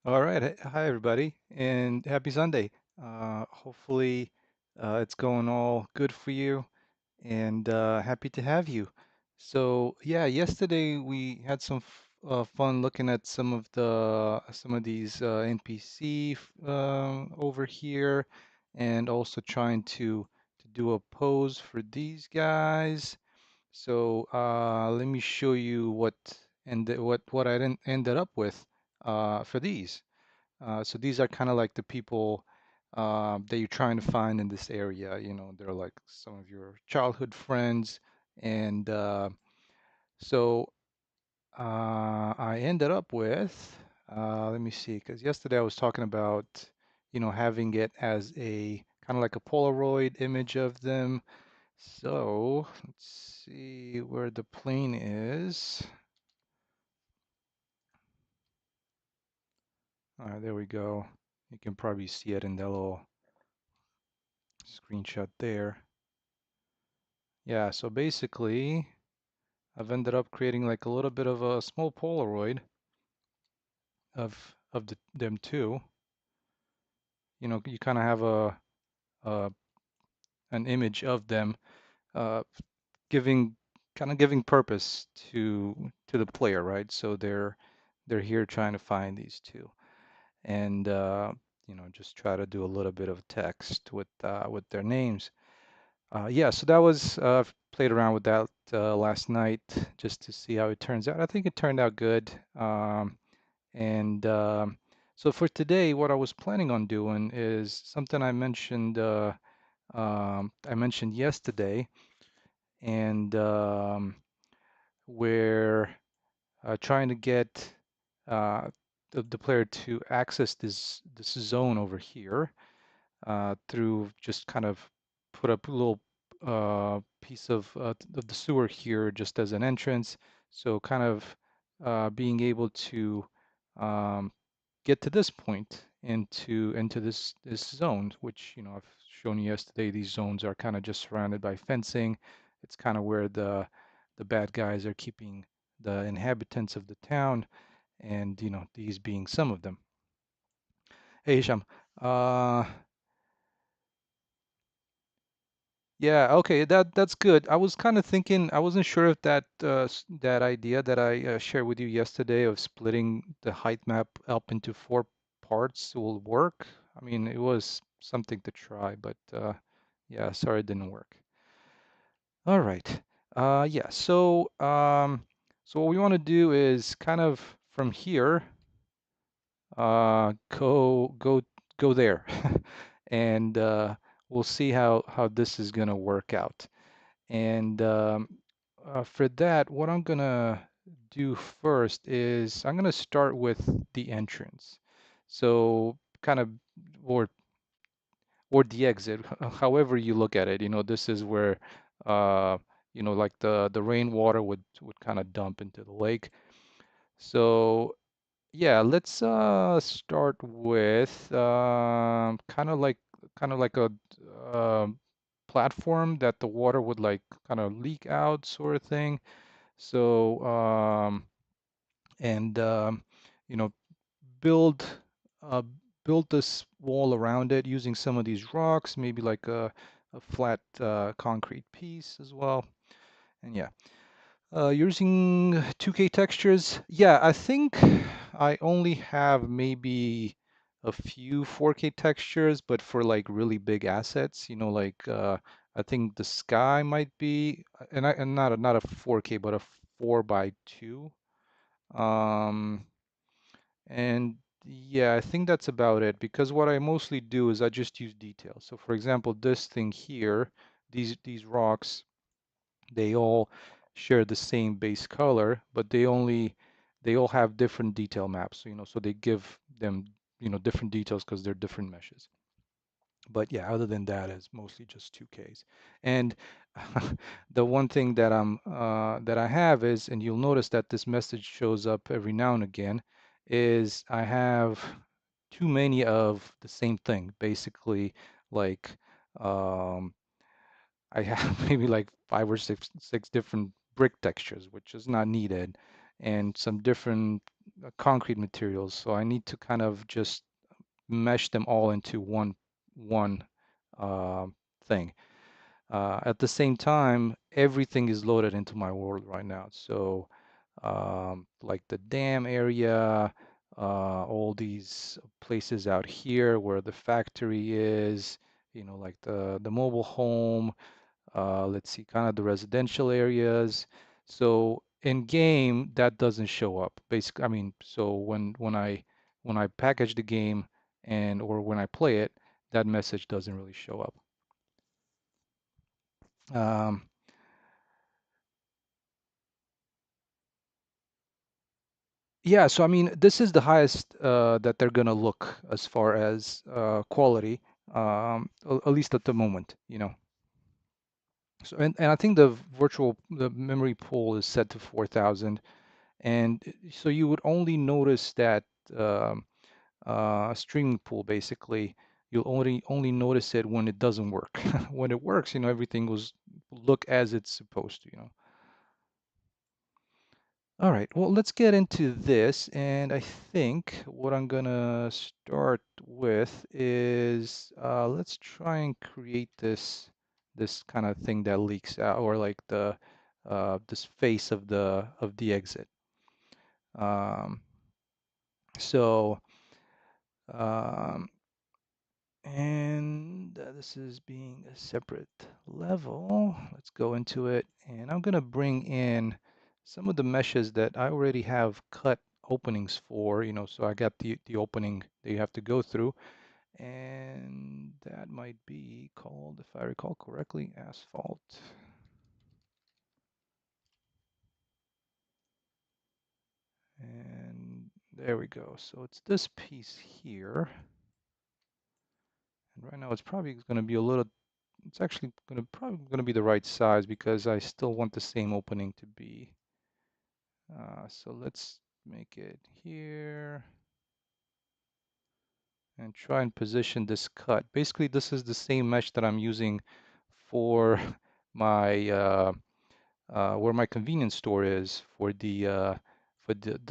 All right. Hi, everybody, and happy Sunday. Hopefully, it's going all good for you, and happy to have you. So, yeah, yesterday we had some f fun looking at some of these NPC over here, and also trying to do a pose for these guys. So, let me show you what I ended up with for these. So these are kind of like the people that you're trying to find in this area. You know, they're like some of your childhood friends. And so I ended up with, let me see, because yesterday I was talking about, having it as a kind of like a Polaroid image of them. So let's see where the plane is. All right, there we go. You can probably see it in the little screenshot there. Yeah, so basically, I've ended up creating like a little bit of a small Polaroid of them too. You know, you kind of have a an image of them, uh, giving kind of giving purpose to the player, right? So they're here trying to find these two, and just try to do a little bit of text with their names. Yeah, so that was played around with that last night just to see how it turns out. I think it turned out good. And so for today, what I was planning on doing is something I mentioned yesterday, and we're trying to get the player to access this zone over here through just kind of put up a little piece of the sewer here just as an entrance. So kind of being able to um, get to this point into this zone, which I've shown you yesterday. These zones are kind of just surrounded by fencing. It's kind of where the bad guys are keeping the inhabitants of the town, and these being some of them. Hey, Hisham. Uh, Yeah, okay, that's good. I was kind of thinking, I wasn't sure if that idea that I shared with you yesterday of splitting the height map up into four parts will work. I mean, it was something to try, but yeah, sorry it didn't work. All right. Yeah, so what we want to do is kind of from here, go there, and we'll see how this is gonna work out. And for that, what I'm gonna do first is I'm gonna start with the entrance. So kind of, or or the exit, however you look at it. This is where uh, like the rainwater would kind of dump into the lake. So yeah, let's start with kind of like a um platform that the water would like kind of leak out sort of thing. So and you know build uh, build this wall around it using some of these rocks, maybe like a flat concrete piece as well. And yeah. Using 2K textures, yeah, I think I only have maybe a few 4K textures, but for like really big assets, like I think the sky might be, and not a 4K, but a 4 by 2. Um, and yeah, I think that's about it because what I mostly do is I just use details. So for example, this thing here, these rocks they all share the same base color, but they all have different detail maps. So they give them, different details because they're different meshes. But yeah, other than that, it's mostly just 2Ks. And the one thing that I have is, and you'll notice that this message shows up every now and again, is I have too many of the same thing. Basically, like um, I have maybe like five or six different brick textures, which is not needed. and some different concrete materials. So I need to kind of just mesh them all into one uh, thing. At the same time, everything is loaded into my world right now. So like the dam area, all these places out here where the factory is, like the mobile home, let's see, kind of the residential areas. So in game, that doesn't show up. Basically, I mean, so when I package the game and or when I play it, that message doesn't really show up. Um, yeah, so I mean, this is the highest that they're gonna look as far as quality, at least at the moment. So and I think the memory pool is set to 4,000. And so you would only notice that um, streaming pool basically. You'll only notice it when it doesn't work. When it works, everything was look as it's supposed to. All right, well, let's get into this. And I think what I'm gonna start with is let's try and create this kind of thing that leaks out, or like the this face of the exit. Um, so Um, and this is being a separate level. Let's go into it. And I'm going to bring in some of the meshes that I already have cut openings for. So I got the opening that you have to go through. And that might be called, if I recall correctly, asphalt. And there we go. So it's this piece here. And right now it's probably going to be a little. It's actually probably gonna be the right size because I still want the same opening to be. So let's make it here and try and position this cut. Basically, this is the same mesh that I'm using for my where my convenience store is for the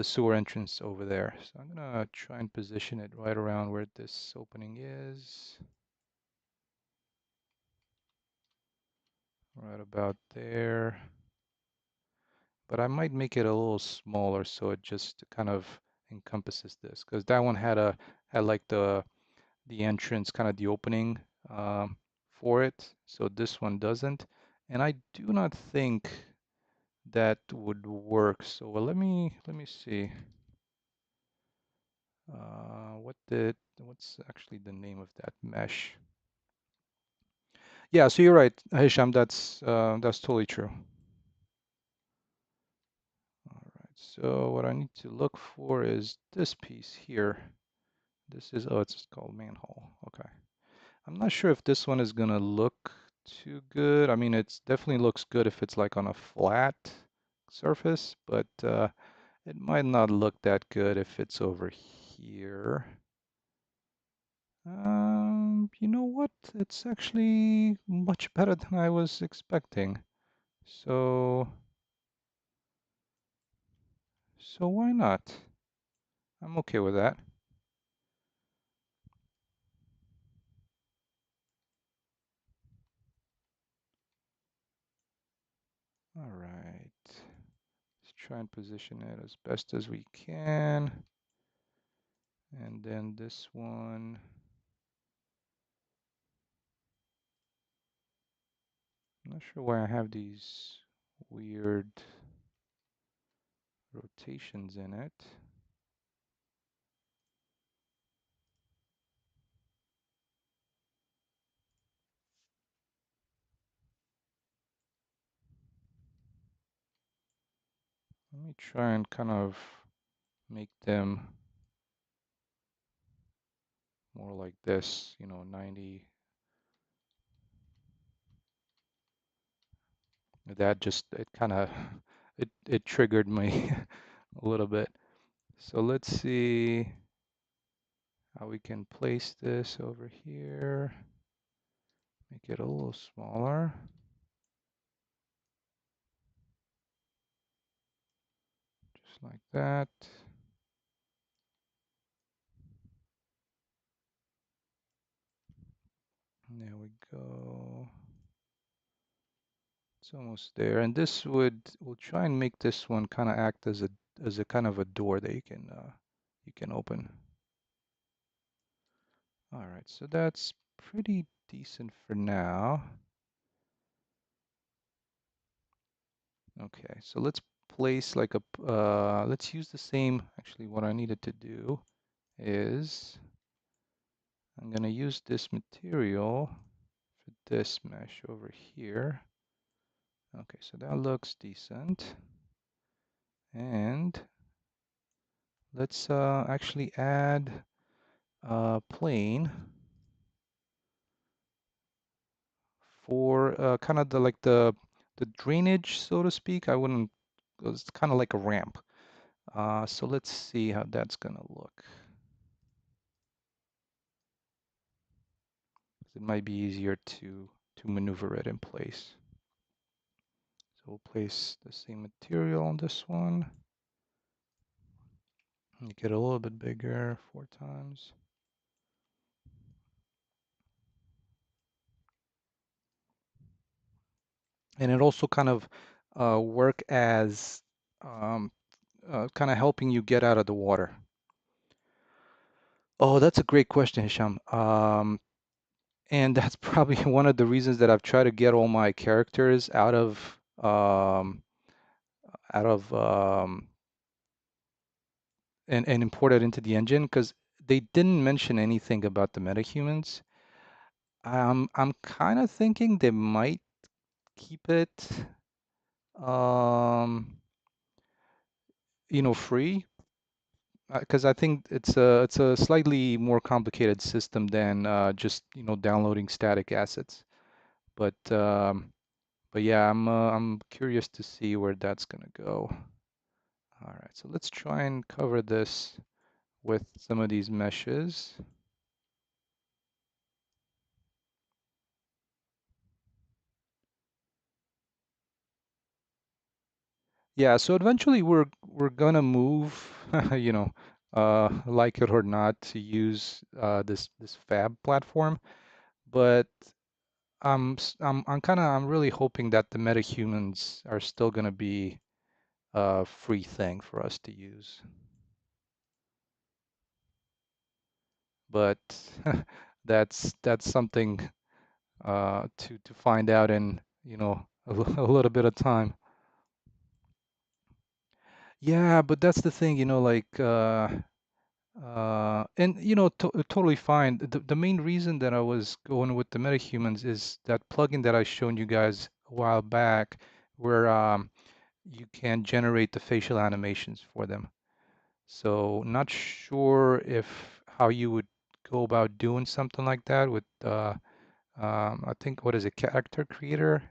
sewer entrance over there. So I'm gonna try and position it right around where this opening is, right about there. But I might make it a little smaller so it just kind of encompasses this, because that one had like the entrance, kind of the opening for it. So this one doesn't, and I do not think that would work. So well, let me see. What's actually the name of that mesh? Yeah, so you're right, Hisham. That's totally true. All right. So what I need to look for is this piece here. This is, oh, it's called manhole. Okay. I'm not sure if this one is gonna look too good. I mean, it definitely looks good if it's like on a flat surface, but it might not look that good if it's over here. You know what? It's actually much better than I was expecting. So, so why not? I'm okay with that. All right. Let's try and position it as best as we can. And then this one, I'm not sure why I have these weird rotations in it. Let me try and kind of make them more like this, 90. That just, it kind of, it triggered me a little bit. So let's see how we can place this over here. Make it a little smaller. Just like that. There we go. It's almost there. And this we'll try and make this one kind of act as a kind of a door that you can open. All right, so that's pretty decent for now. Okay, so let's place like a, let's use the same, actually what I needed to do is I'm gonna use this material for this mesh over here. Okay, so that looks decent. And let's actually add a plane for kind of the drainage, so to speak. I wouldn't, it's kind of like a ramp. So let's see how that's gonna look. It might be easier to maneuver it in place. So we'll place the same material on this one. Make it a little bit bigger, 4 times. And it also kind of work as kind of helping you get out of the water. Oh, that's a great question, Hisham. And that's probably one of the reasons that I've tried to get all my characters out of and import it into the engine because they didn't mention anything about the metahumans. I'm kind of thinking they might keep it um, free because I think it's a slightly more complicated system than just downloading static assets. But yeah, I'm curious to see where that's gonna go. All right, so let's try and cover this with some of these meshes. Yeah, so eventually we're gonna move, you know, like it or not, to use this fab platform. But I'm really hoping that the metahumans are still gonna be a free thing for us to use. But that's something to find out in a little bit of time. Yeah, but that's the thing, like and totally fine. The main reason that I was going with the metahumans is that plugin that I shown you guys a while back, where you can generate the facial animations for them. So not sure if how you would go about doing something like that with I think what is it, character creator?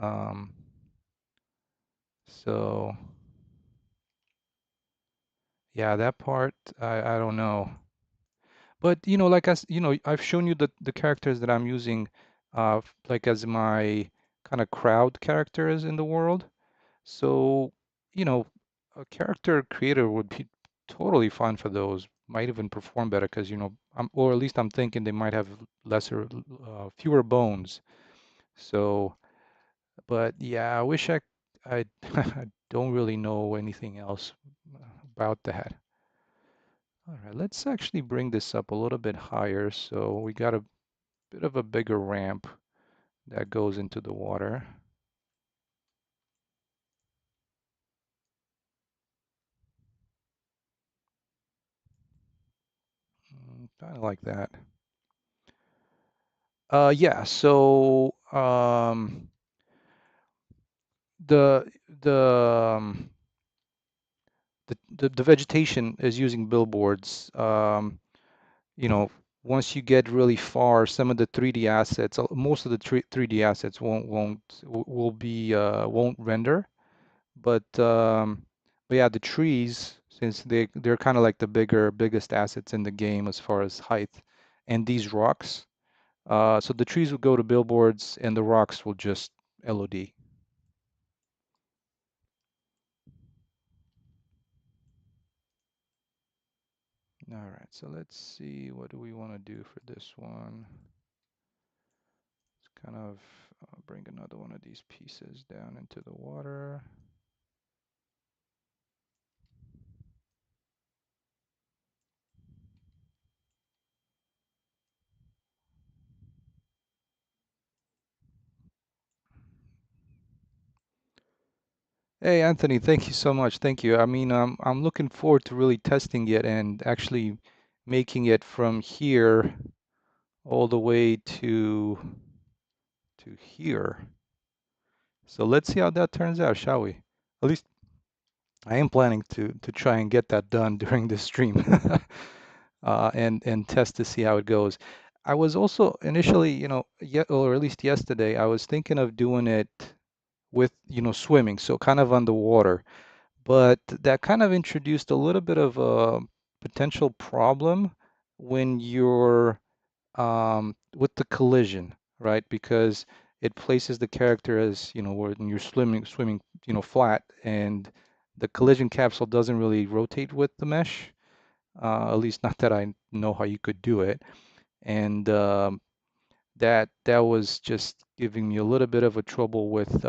Um, so yeah, that part I don't know. But like I've shown you the characters that I'm using, like as my kind of crowd characters in the world. So you know, a character creator would be totally fine for those. Might even perform better because or at least I'm thinking they might have fewer bones. So, but yeah, I wish I I don't really know anything else about that. All right, let's actually bring this up a little bit higher so we got a bit of a bigger ramp that goes into the water. Kind of like that. Yeah, so the the um, the vegetation is using billboards. You know, once you get really far, some of the 3D assets, most of the 3D assets won't render. But yeah, the trees, since they're kind of like the biggest assets in the game as far as height, and these rocks. So the trees will go to billboards, and the rocks will just LOD. All right, so let's see, what do we want to do for this one? Let's kind of bring another one of these pieces down into the water. Hey, Anthony, thank you so much. Thank you. I mean, I'm looking forward to really testing it and actually making it from here all the way to here. So let's see how that turns out, shall we? At least I am planning to try and get that done during this stream, and test to see how it goes. I was also initially, yet or at least yesterday, I was thinking of doing it with, swimming, so kind of underwater. But that kind of introduced a little bit of a potential problem when you're with the collision, right? Because it places the character as, when you're swimming, flat, and the collision capsule doesn't really rotate with the mesh. At least not that I know how you could do it. And that was just giving me a little bit of a trouble with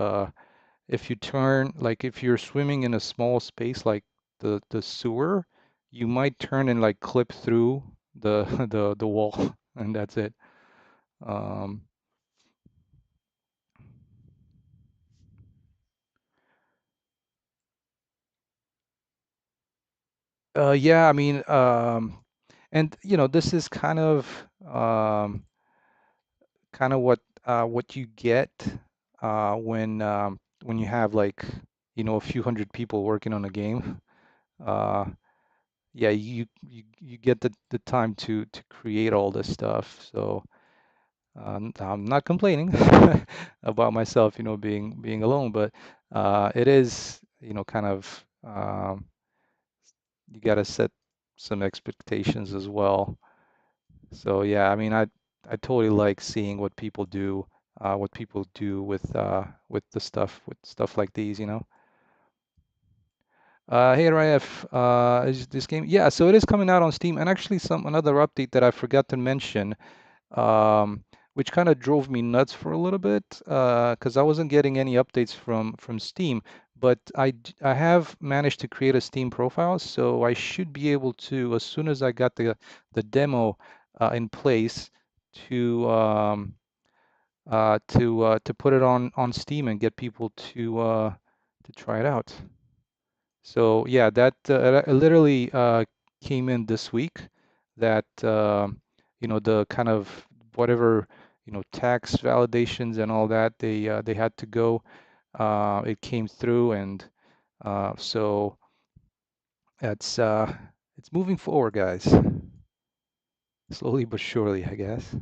if you turn, like if you're swimming in a small space like the sewer, you might turn and like clip through the the wall, and that's it. Um, yeah, I mean, and this is um, kind of what you get when you have like a few hundred people working on a game. Uh, yeah, you get the time to create all this stuff. So I'm not complaining about myself, being alone, but it is, kind of you got to set some expectations as well. So yeah, I mean, I totally like seeing what people do with the stuff with stuff like these. Hey Raf, is this game? Yeah, so it is coming out on Steam, and actually another update that I forgot to mention, um, which kind of drove me nuts for a little bit, because I wasn't getting any updates from Steam, but I have managed to create a Steam profile, so I should be able to, as soon as I got the demo in place, to to put it on Steam and get people to try it out. So yeah, that literally came in this week. That the kind of whatever tax validations and all that they had to go. It came through, and so it's moving forward, guys. Slowly but surely, I guess.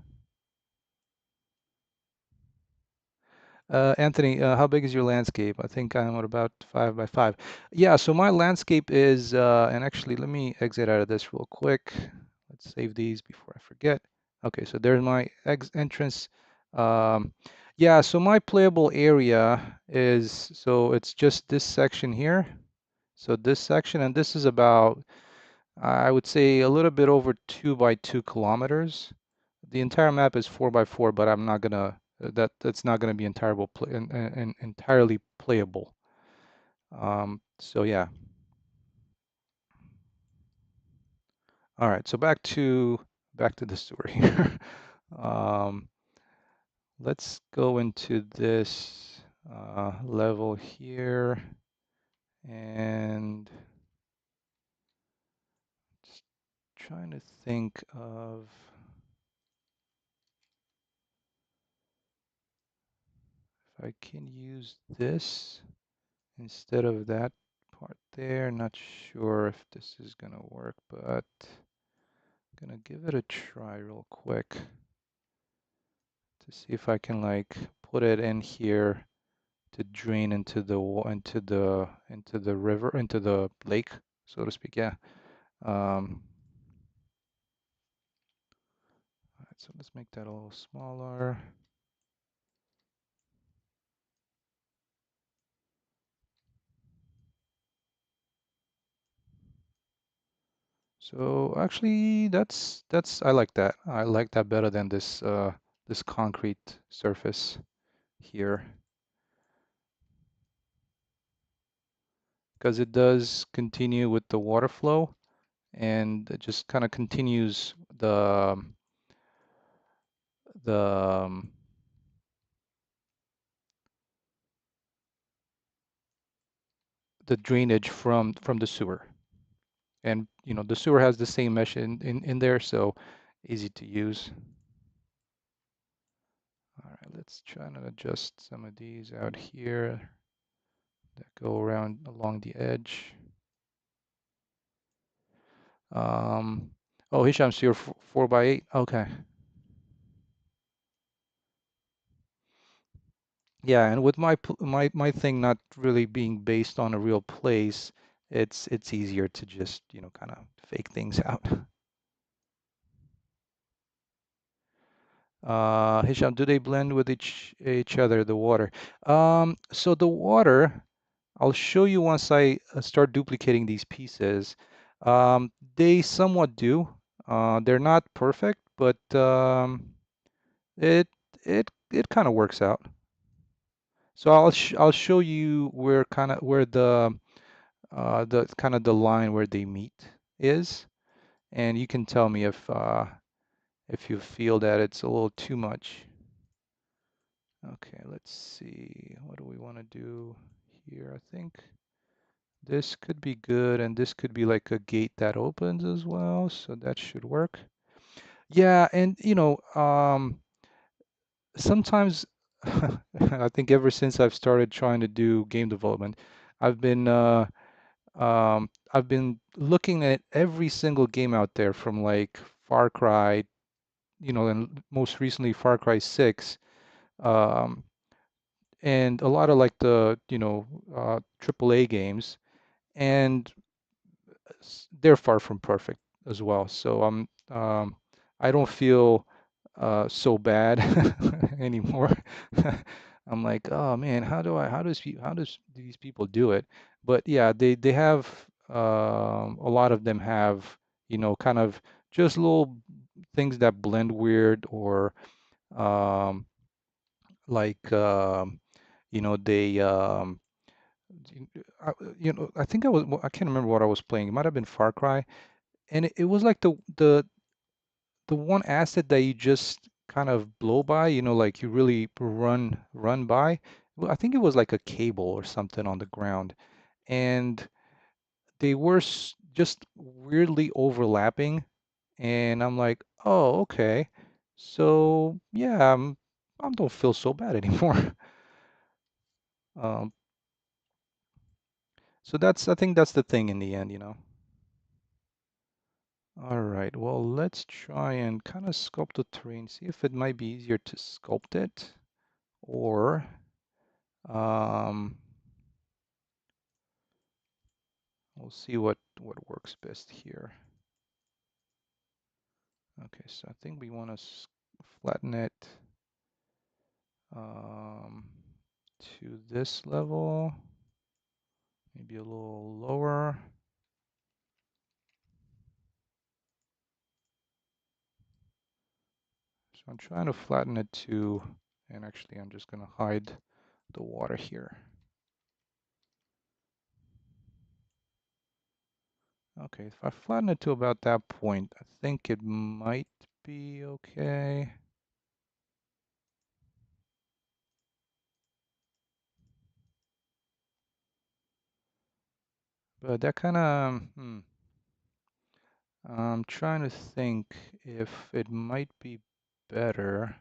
Anthony, how big is your landscape? I think I'm at about 5 by 5. Yeah, so my landscape is, and actually, let me exit out of this real quick. Let's save these before I forget. Okay, so there's my ex entrance. Um, yeah, so my playable area is, so it's just this section here. So this section, and this is about, I would say, a little bit over 2 by 2 kilometers. The entire map is 4 by 4, but I'm not gonna that's not gonna be entirely playable. So yeah. All right. So back to the story here. Um, let's go into this level here and just trying to think of if I can use this instead of that part there. Not sure if this is gonna work, but gonna give it a try real quick to see if I can like put it in here to drain into the river, into the lake, so to speak. Yeah. All right, so let's make that a little smaller. So actually, that's I like that. I like that better than this concrete surface here because it does continue with the water flow and it just kind of continues the the drainage from the sewer. And you know the sewer has the same mesh in there, so easy to use. All right, let's try to adjust some of these out here that go around along the edge. Um, oh, Hisham, so you're 4 by 8. Okay. Yeah, and with my thing not really being based on a real place, it's easier to just, you know, kind of fake things out. Hisham, do they blend with each other, the water? So the water, I'll show you once I start duplicating these pieces. They somewhat do. They're not perfect, but it it kind of works out. So I'll show you where kind of where the kind of the line where they meet is, and you can tell me if you feel that it's a little too much. Okay, let's see. What do we want to do here? I think this could be good, and this could be like a gate that opens as well, so that should work. Yeah, and you know, sometimes I think ever since I've started trying to do game development, I've been I've been looking at every single game out there from like Far Cry, you know, and most recently Far Cry 6, um, and a lot of like the, you know, AAA games, and they're far from perfect as well. So I don't feel so bad anymore. I'm like, oh man, how does these people do it? But yeah, they have a lot of them have, you know, kind of just little things that blend weird or um, like you know you know, I think I can't remember what I was playing. It might have been Far Cry, and it was like the one asset that you just kind of blow by, you know, like you really run by. Well, I think it was like a cable or something on the ground, and they were just weirdly overlapping, and I'm like, oh, okay, so yeah, I don't feel so bad anymore. Um, so I think that's the thing in the end, you know. All right, well, let's try and kind of sculpt the terrain, see if it might be easier to sculpt it, or um, we'll see what works best here. Okay, so I think we want to flatten it um, to this level, maybe a little lower. So I'm trying to flatten it to, and actually I'm just going to hide the water here. Okay, if I flatten it to about that point, I think it might be okay. But that kind of, I'm trying to think if it might be better.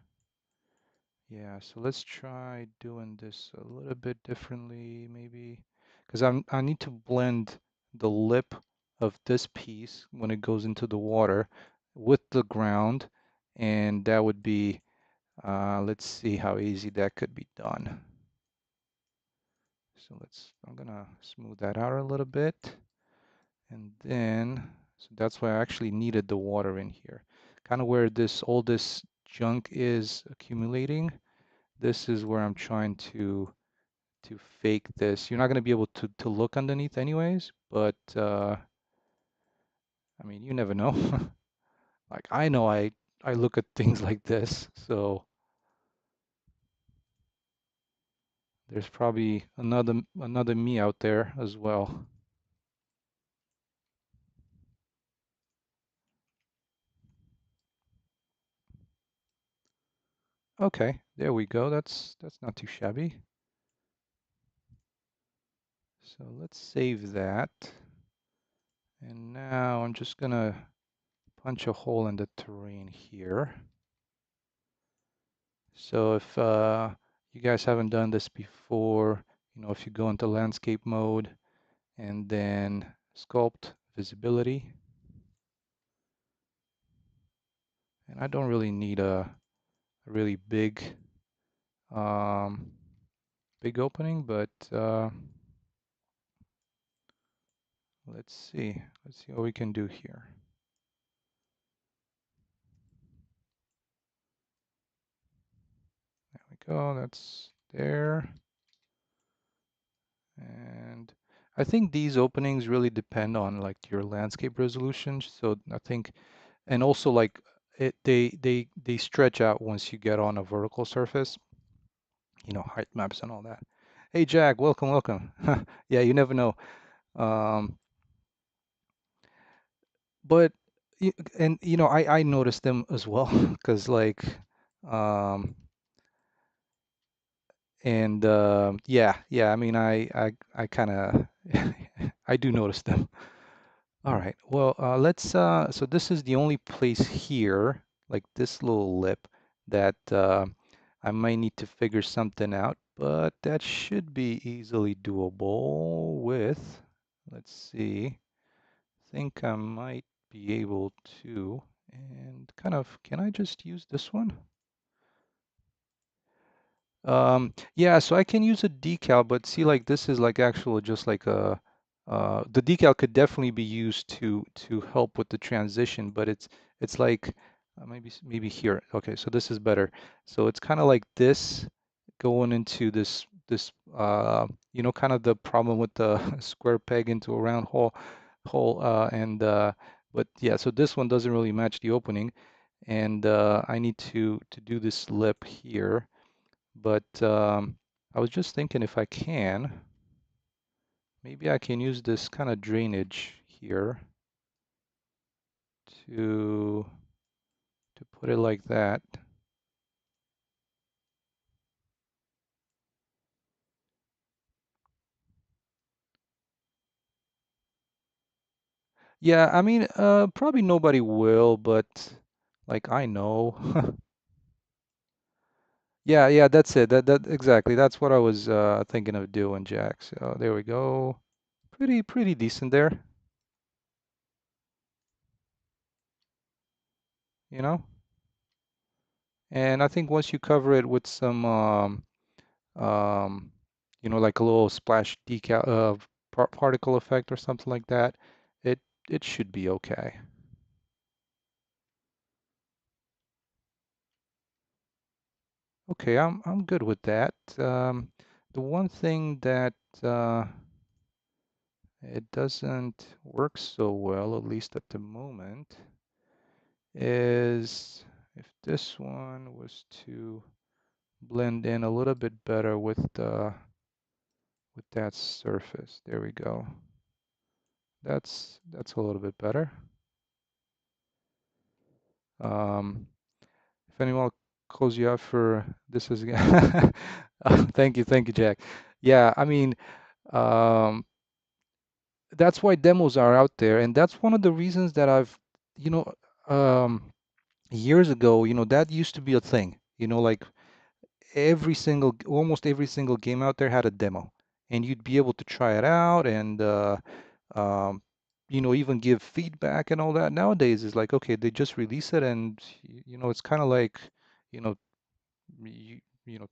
Yeah, so let's try doing this a little bit differently, maybe, because I need to blend the lip of this piece when it goes into the water with the ground, and that would be, let's see how easy that could be done. So I'm gonna smooth that out a little bit. And then, so that's why I actually needed the water in here. Kind of where all this junk is accumulating. This is where I'm trying to fake this. You're not going to be able to look underneath anyways, but I mean, you never know. Like I look at things like this, so there's probably another me out there as well. Okay, there we go. That's not too shabby. So let's save that. And now I'm just gonna punch a hole in the terrain here. So if you guys haven't done this before, if you go into landscape mode and then sculpt visibility, and I don't really need a really um, big opening, but let's see what we can do here. There we go, that's there. And I think these openings really depend on like your landscape resolution. So I think, and also like they stretch out once you get on a vertical surface, height maps and all that. Hey Jack, welcome, welcome. Yeah, you never know. Um, but and I noticed them as well because like um and yeah, I mean I kind of I do notice them. All right. Well, let's so this is the only place here, like this little lip that I might need to figure something out, but that should be easily doable with, let's see, think I might be able to, and kind of, can I just use this one? Yeah, so I can use a decal, but see, like this is like actual, just like the decal could definitely be used to help with the transition, but it's like maybe here. Okay, so this is better. So it's kind of like this going into this kind of the problem with the square peg into a round hole and but yeah, so this one doesn't really match the opening, and I need to do this lip here. But I was just thinking if I can, maybe I can use this kind of drainage here to to put it like that. Yeah, I mean, probably nobody will, but like I know. Yeah, yeah, that's it. That exactly. That's what I was thinking of doing, Jack. So there we go. Pretty decent there, you know? And I think once you cover it with some um, like a little splash decal particle effect or something like that, it it should be okay. Okay, I'm good with that. The one thing that it doesn't work so well, at least at the moment, is if this one was to blend in a little bit better with that surface. There we go. That's a little bit better. Um, if anyone calls you out for this is thank you, Jack. Yeah, I mean, um, that's why demos are out there, and that's one of the reasons that you know, um, years ago, that used to be a thing. Like almost every single game out there had a demo, and you'd be able to try it out and um, even give feedback and all that. Nowadays, it's like, okay, they just release it, and it's kind of like, you know,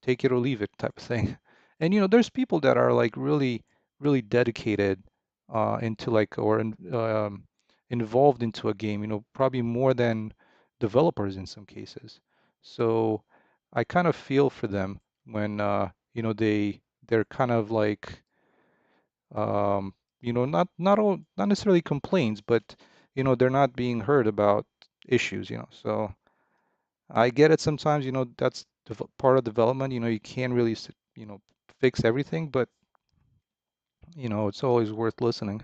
take it or leave it type of thing. And there's people that are like really dedicated into like involved into a game, probably more than developers in some cases. So I kind of feel for them when they're kind of like not necessarily complaints, but they're not being heard about issues. So I get it sometimes, that's part of development, you can't really, fix everything, but, it's always worth listening.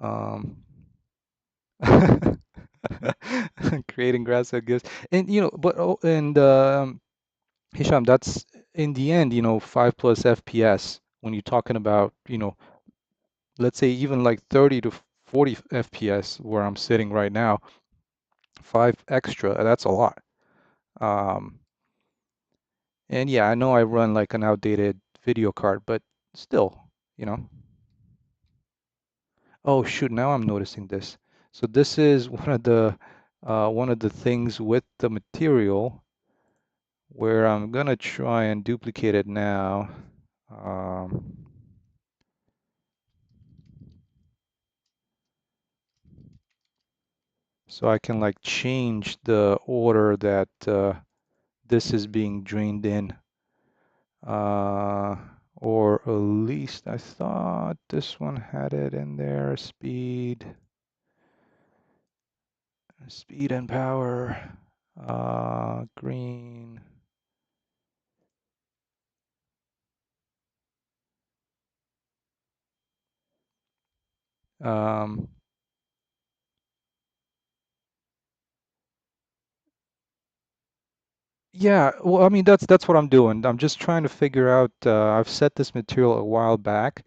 Um, creating grass-fed gifts. And, but, Hisham, that's in the end, 5+ FPS when you're talking about, let's say even like 30 to 40 FPS where I'm sitting right now, five extra, that's a lot. Um, and yeah, I know I run like an outdated video card, but still, you know. Oh shoot, now I'm noticing this. So this is one of the things with the material where I'm gonna try and duplicate it now. Um, so I can like change the order that this is being drained in. Uh, or at least I thought this one had it in there. Speed and power. Green. Um, yeah, well, I mean that's what I'm doing. I'm just trying to figure out. I've set this material a while back,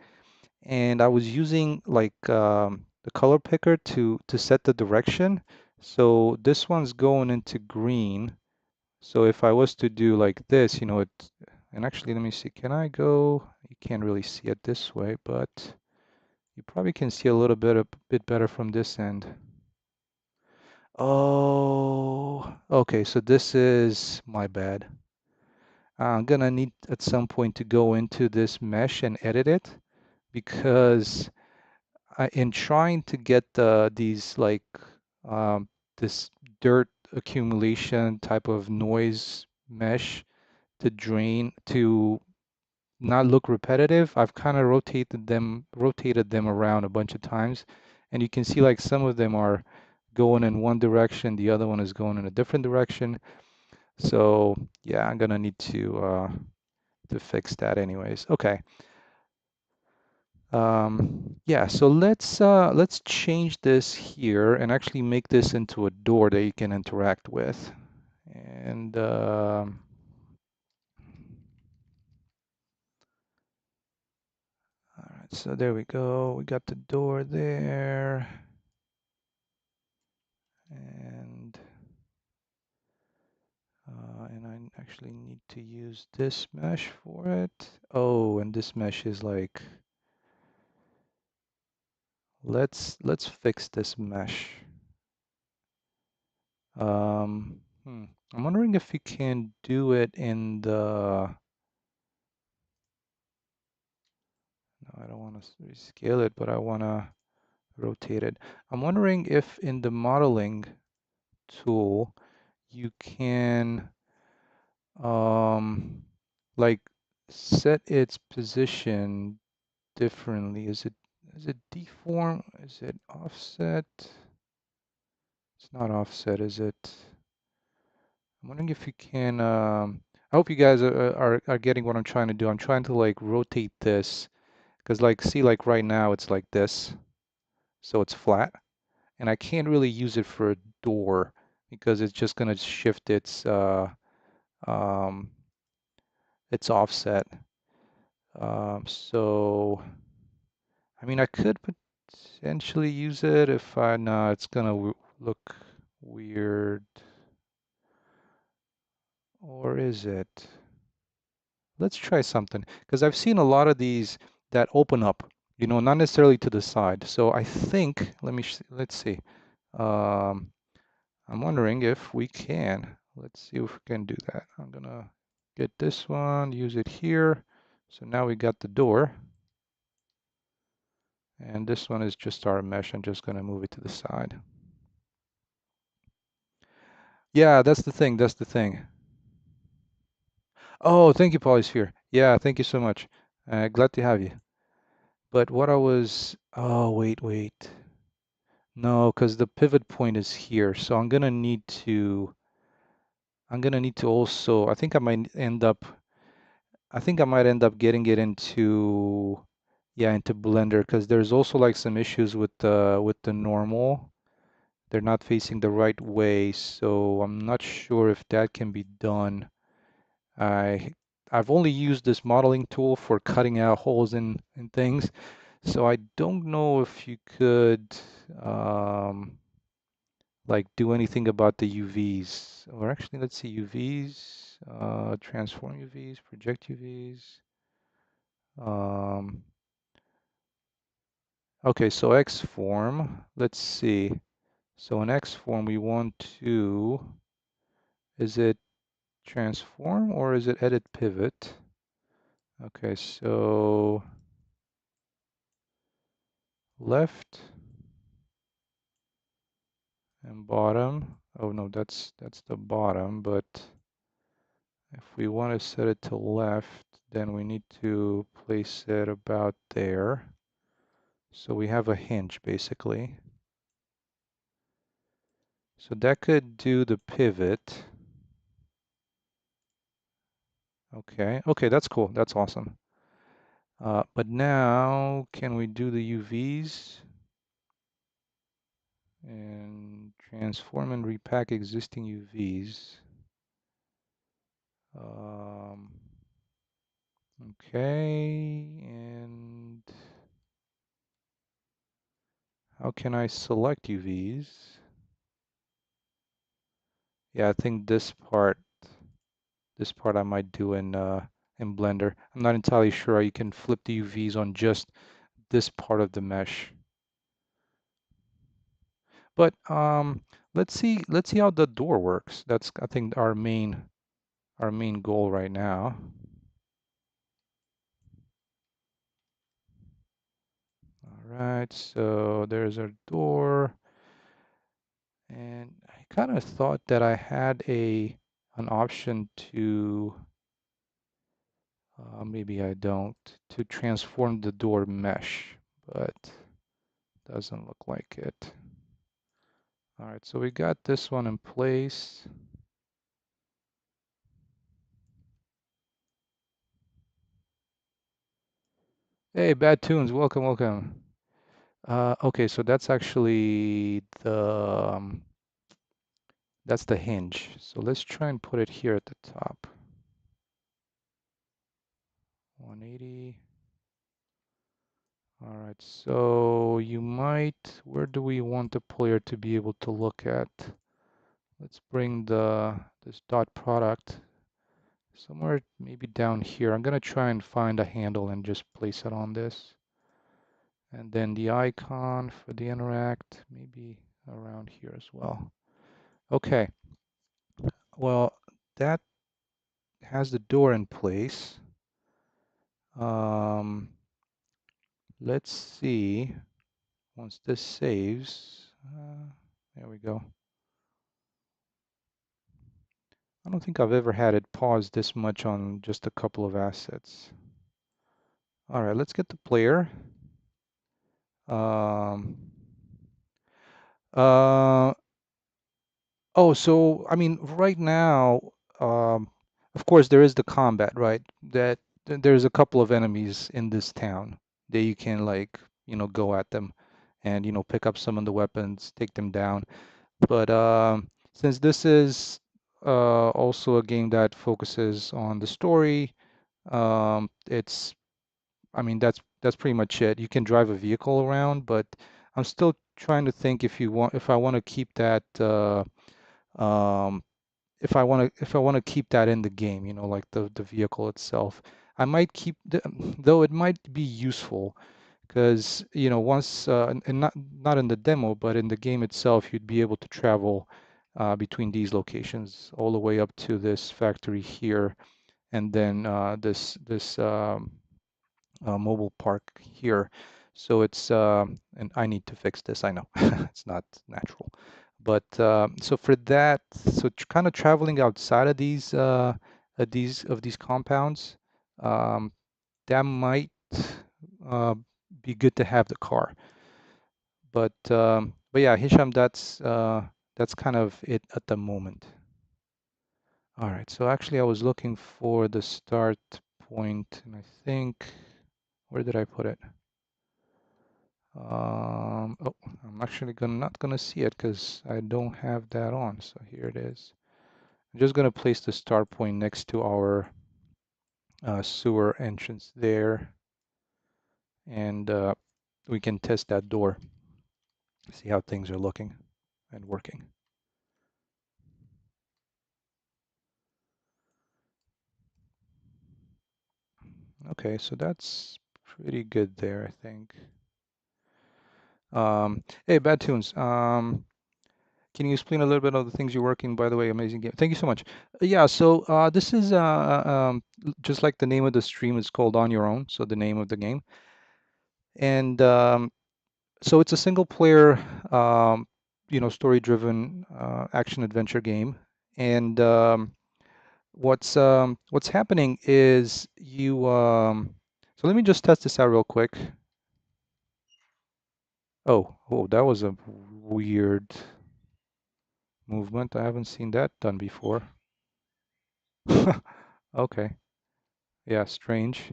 and I was using like the color picker to set the direction. So this one's going into green. So if I was to do like this, and actually let me see, can I go? You can't really see it this way, but you probably can see a bit better from this end. Oh, okay, so this is my bad. I'm gonna need at some point to go into this mesh and edit it because in trying to get these like um, this dirt accumulation type of noise mesh to drain to not look repetitive, I've kind of rotated them around a bunch of times, and you can see like some of them are going in one direction, the other one is going in a different direction. So yeah, I'm gonna need to fix that anyways. Okay. Yeah, so let's change this here and actually make this into a door that you can interact with. And all right, so there we go. We got the door there. And and I actually need to use this mesh for it. Oh, and this mesh is like, let's fix this mesh. Hmm. I'm wondering if you can do it in the, no, I don't want to rescale it, but I want to rotate it. I'm wondering if in the modeling tool you can um like set its position differently. Is it deform? Is it offset? It's not offset, is it? I'm wondering if you can I hope you guys are getting what I'm trying to do. I'm trying to like rotate this because like see like right now it's like this. So it's flat and I can't really use it for a door because it's just gonna shift um its offset. So I mean, I could potentially use it if I, no, it's gonna look weird. Or is it? Let's try something, because I've seen a lot of these that open up, not necessarily to the side. So I think, let's see. Um, I'm wondering if we can. Let's see if we can do that. I'm gonna get this one, use it here. So now we got the door. And this one is just our mesh. I'm just gonna move it to the side. Yeah, that's the thing. That's the thing. Oh, thank you, Polysphere. Yeah, thank you so much. Glad to have you. But what I was, oh, wait. No, because the pivot point is here. So I'm gonna need to also, I think I might end up getting it into, yeah, into Blender because there's also like some issues with the normal. They're not facing the right way, so I'm not sure if that can be done. I I've only used this modeling tool for cutting out holes in things, so I don't know if you could um, like do anything about the UVs. Or actually, let's see, UVs, transform UVs, project UVs. Um, okay, so X form. Let's see. So in X form, we want to, is it transform or is it edit pivot? Okay, so left and bottom. Oh no, that's the bottom, but if we want to set it to left, then we need to place it about there. So we have a hinge basically. So that could do the pivot. Okay, okay, that's cool. That's awesome. But now, can we do the UVs and transform and repack existing UVs? Um, okay, and how can I select UVs? Yeah, I think this part I might do in Blender. I'm not entirely sure how you can flip the UVs on just this part of the mesh. But let's see how the door works. That's I think our main goal right now. All right, so there's our door, and I kind of thought that I had an option to maybe I don't to transform the door mesh, but doesn't look like it. All right, so we got this one in place. Hey, Bad Tunes, welcome, welcome. Okay, so that's the hinge. So let's try and put it here at the top. 180. All right, so where do we want the player to be able to look at? Let's bring this dot product somewhere maybe down here. I'm gonna try and find a handle and just place it on this. And then the icon for the interact, maybe around here as well. Okay, well, that has the door in place. Um, let's see, once this saves, there we go. I don't think I've ever had it pause this much on just a couple of assets. All right, let's get the player. Um, uh, oh, so I mean, right now, um, of course, there is the combat, right? There's a couple of enemies in this town that you can like, go at them and pick up some of the weapons, take them down. But since this is also a game that focuses on the story, it's I mean that's pretty much it. You can drive a vehicle around, but I'm still trying to think if I want to keep that um, if I want to keep that in the game, like the vehicle itself. I might though it might be useful because once and not in the demo, but in the game itself, you'd be able to travel between these locations all the way up to this factory here, and then this mobile park here. So and I need to fix this. I know it's not natural, but so for that, so kind of traveling outside of these compounds, um, that might uh, be good to have the car. But But yeah, Hisham, that's kind of it at the moment. All right, so actually I was looking for the start point, and I think, where did I put it? Oh, I'm actually not gonna see it because I don't have that on. So here it is. I'm just gonna place the start point next to our sewer entrance there, and we can test that door, see how things are looking and working. Okay, so that's pretty good there, I think. Hey, Bad Tunes. Can you explain a little bit of the things you're working? By the way, amazing game. Thank you so much. Yeah, so this is just like the name of the stream is called On Your Own, so the name of the game. And so it's a single player, story-driven action adventure game. And what's happening is so let me just test this out real quick. Oh, that was a weird movement. I haven't seen that done before. Okay. Yeah, strange.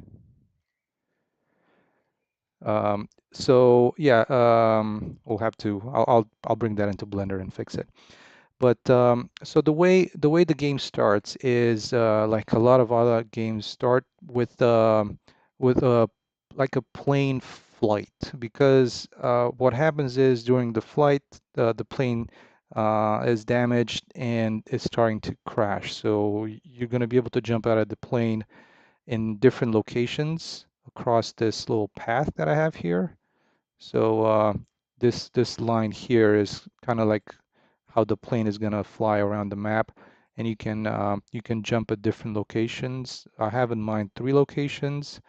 So yeah, we'll have to. I'll bring that into Blender and fix it. But so the way the game starts is like a lot of other games start with a like a plane flight because what happens is during the flight the plane is damaged and it's starting to crash. So you're going to be able to jump out of the plane in different locations across this little path that I have here. So this line here is kind of like how the plane is gonna fly around the map, and you can jump at different locations. I have in mind 3 locations,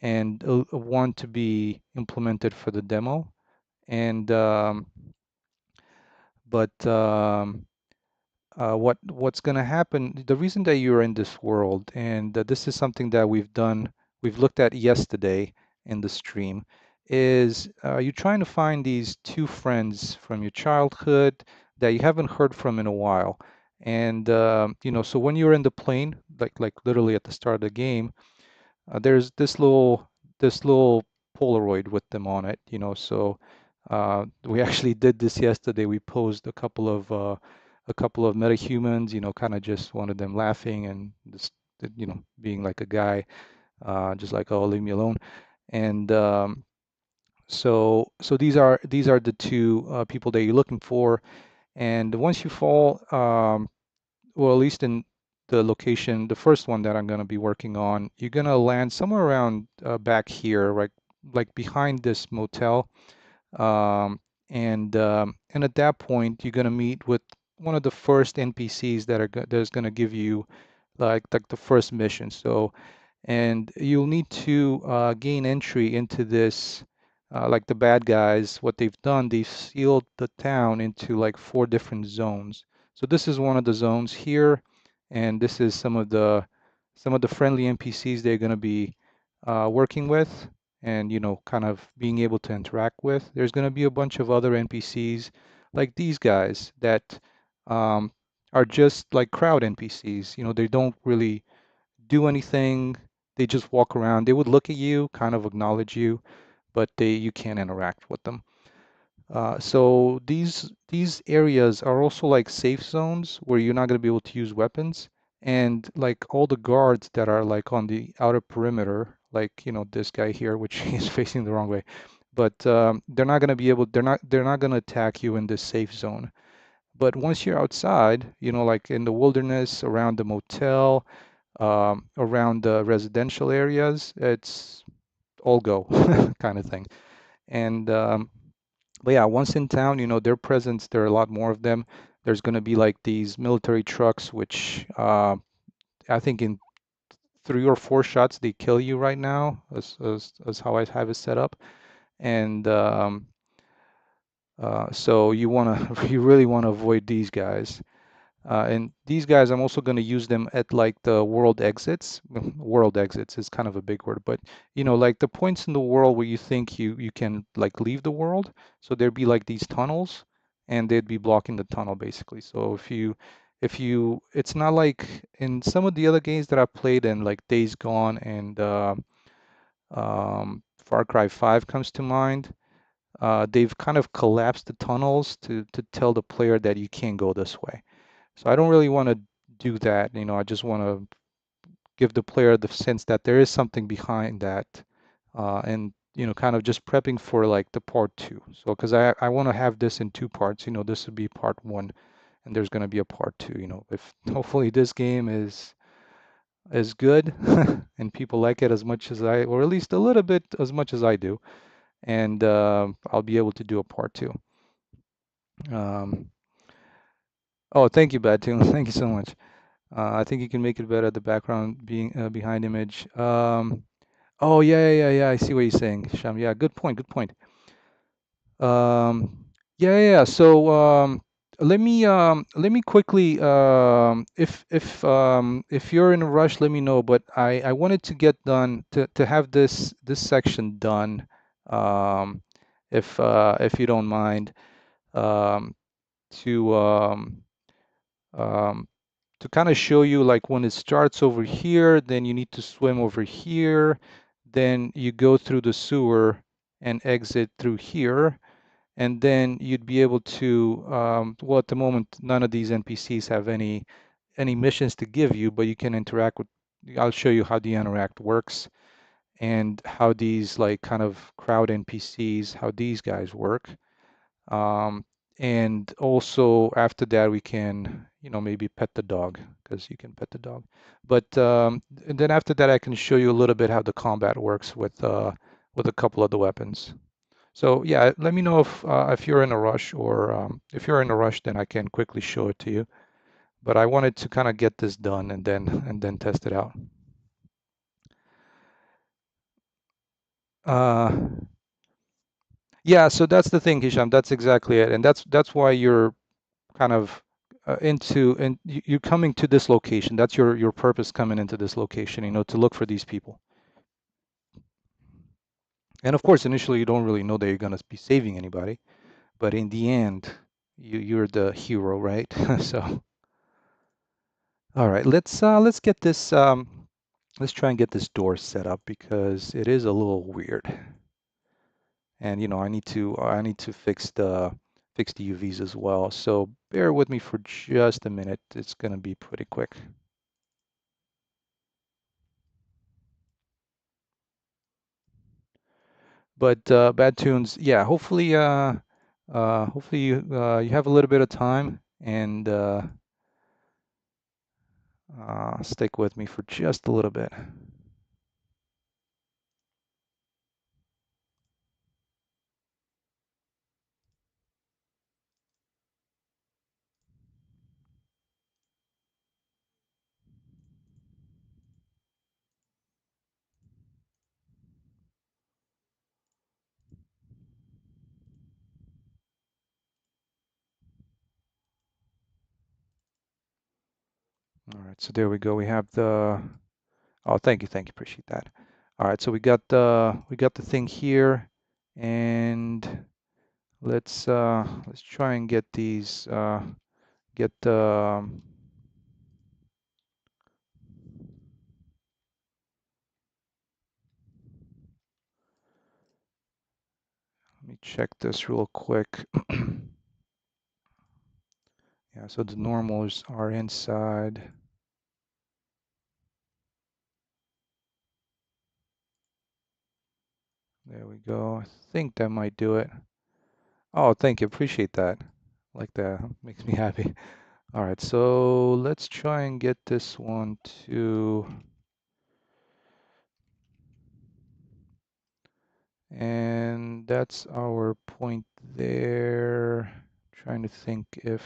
and one to be implemented for the demo. And but what's going to happen, the reason that you're in this world, and this is something that we've looked at yesterday in the stream, is you're trying to find these 2 friends from your childhood that you haven't heard from in a while. And so when you're in the plane, like literally at the start of the game, there's this little Polaroid with them on it, so we actually did this yesterday. We posed a couple of metahumans, kind of just one of them laughing and just being like a guy, just like, oh, leave me alone. And so these are the 2 people that you're looking for. And once you fall, well, at least in the location, the first one that I'm going to be working on, you're going to land somewhere around back here, right, like behind this motel. Um, and at that point, you're going to meet with one of the first NPCs that's going to give you like the first mission. So, and you'll need to gain entry into this. Like the bad guys, what they've done, they've sealed the town into like 4 different zones. So this is one of the zones here, and this is some of the friendly NPCs they're going to be working with, and kind of being able to interact with. There's going to be a bunch of other NPCs like these guys that um, are just like crowd NPCs. They don't really do anything. They just walk around. They would look at you, kind of acknowledge you, but you can't interact with them. So these areas are also like safe zones where you're not going to be able to use weapons. And like all the guards that are like on the outer perimeter, like this guy here, which is facing the wrong way, but they're not going to be able. They're not going to attack you in this safe zone. But once you're outside, like in the wilderness, around the motel, around the residential areas, it's all go kind of thing. And but yeah, once in town, their presence, there are a lot more of them. There's going to be like these military trucks, which I think in 3 or 4 shots they kill you right now, as how I have it set up. And so you really want to avoid these guys. And these guys, I'm also going to use them at like the world exits. World exits is kind of a big word, but like the points in the world where you think you can like leave the world. So there'd be like these tunnels, and they'd be blocking the tunnel basically. So if you, it's not like in some of the other games that I played in, like Days Gone and Far Cry 5 comes to mind. They've kind of collapsed the tunnels to tell the player that you can't go this way. So I don't really want to do that. I just want to give the player the sense that there is something behind that, and kind of just prepping for like the part two. So because I want to have this in two parts. This would be part one, and there's going to be a part two. If hopefully this game is good and people like it as much as I, or at least a little bit as much as I do, and I'll be able to do a part two. Um, oh, thank you, Batoon. Thank you so much. I think you can make it better, the background being behind image. Oh, yeah, yeah, yeah, yeah. I see what you're saying, Sham. Yeah, good point. Good point. Um, yeah, yeah. Yeah. So let me quickly if you're in a rush, let me know. But I wanted to get done to have this section done. Um, if you don't mind, um, to um, to kind of show you like when it starts over here, then you need to swim over here, then you go through the sewer and exit through here, and then you'd be able to, well, at the moment, none of these NPCs have any missions to give you, but you can interact with, I'll show you how the interact works and how these like kind of crowd NPCs, how these guys work. Um, and also after that, we can, maybe pet the dog because you can pet the dog. But and then after that, I can show you a little bit how the combat works with a couple of the weapons. So yeah, let me know if you're in a rush, or if you're in a rush, then I can quickly show it to you. But I wanted to kind of get this done and then test it out. Uh, yeah, so that's the thing, Hisham. That's exactly it, and that's why you're kind of into and you're coming to this location. That's your purpose coming into this location, to look for these people. And of course, initially you don't really know that you're gonna be saving anybody, but in the end, you're the hero, right? So, all right, let's get this let's try and get this door set up because it is a little weird. And I need to fix the UVs as well. So bear with me for just a minute. It's gonna be pretty quick. But Bad Tunes, yeah, hopefully you have a little bit of time and stick with me for just a little bit. All right, so there we go. We have the, oh, thank you, appreciate that. All right, so we got the thing here, and let's try and get these get let me check this real quick. Yeah, so the normals are inside. There we go. I think that might do it. Oh, thank you. Appreciate that. Like that. Makes me happy. All right, so let's try and get this one to, and that's our point there. Trying to think if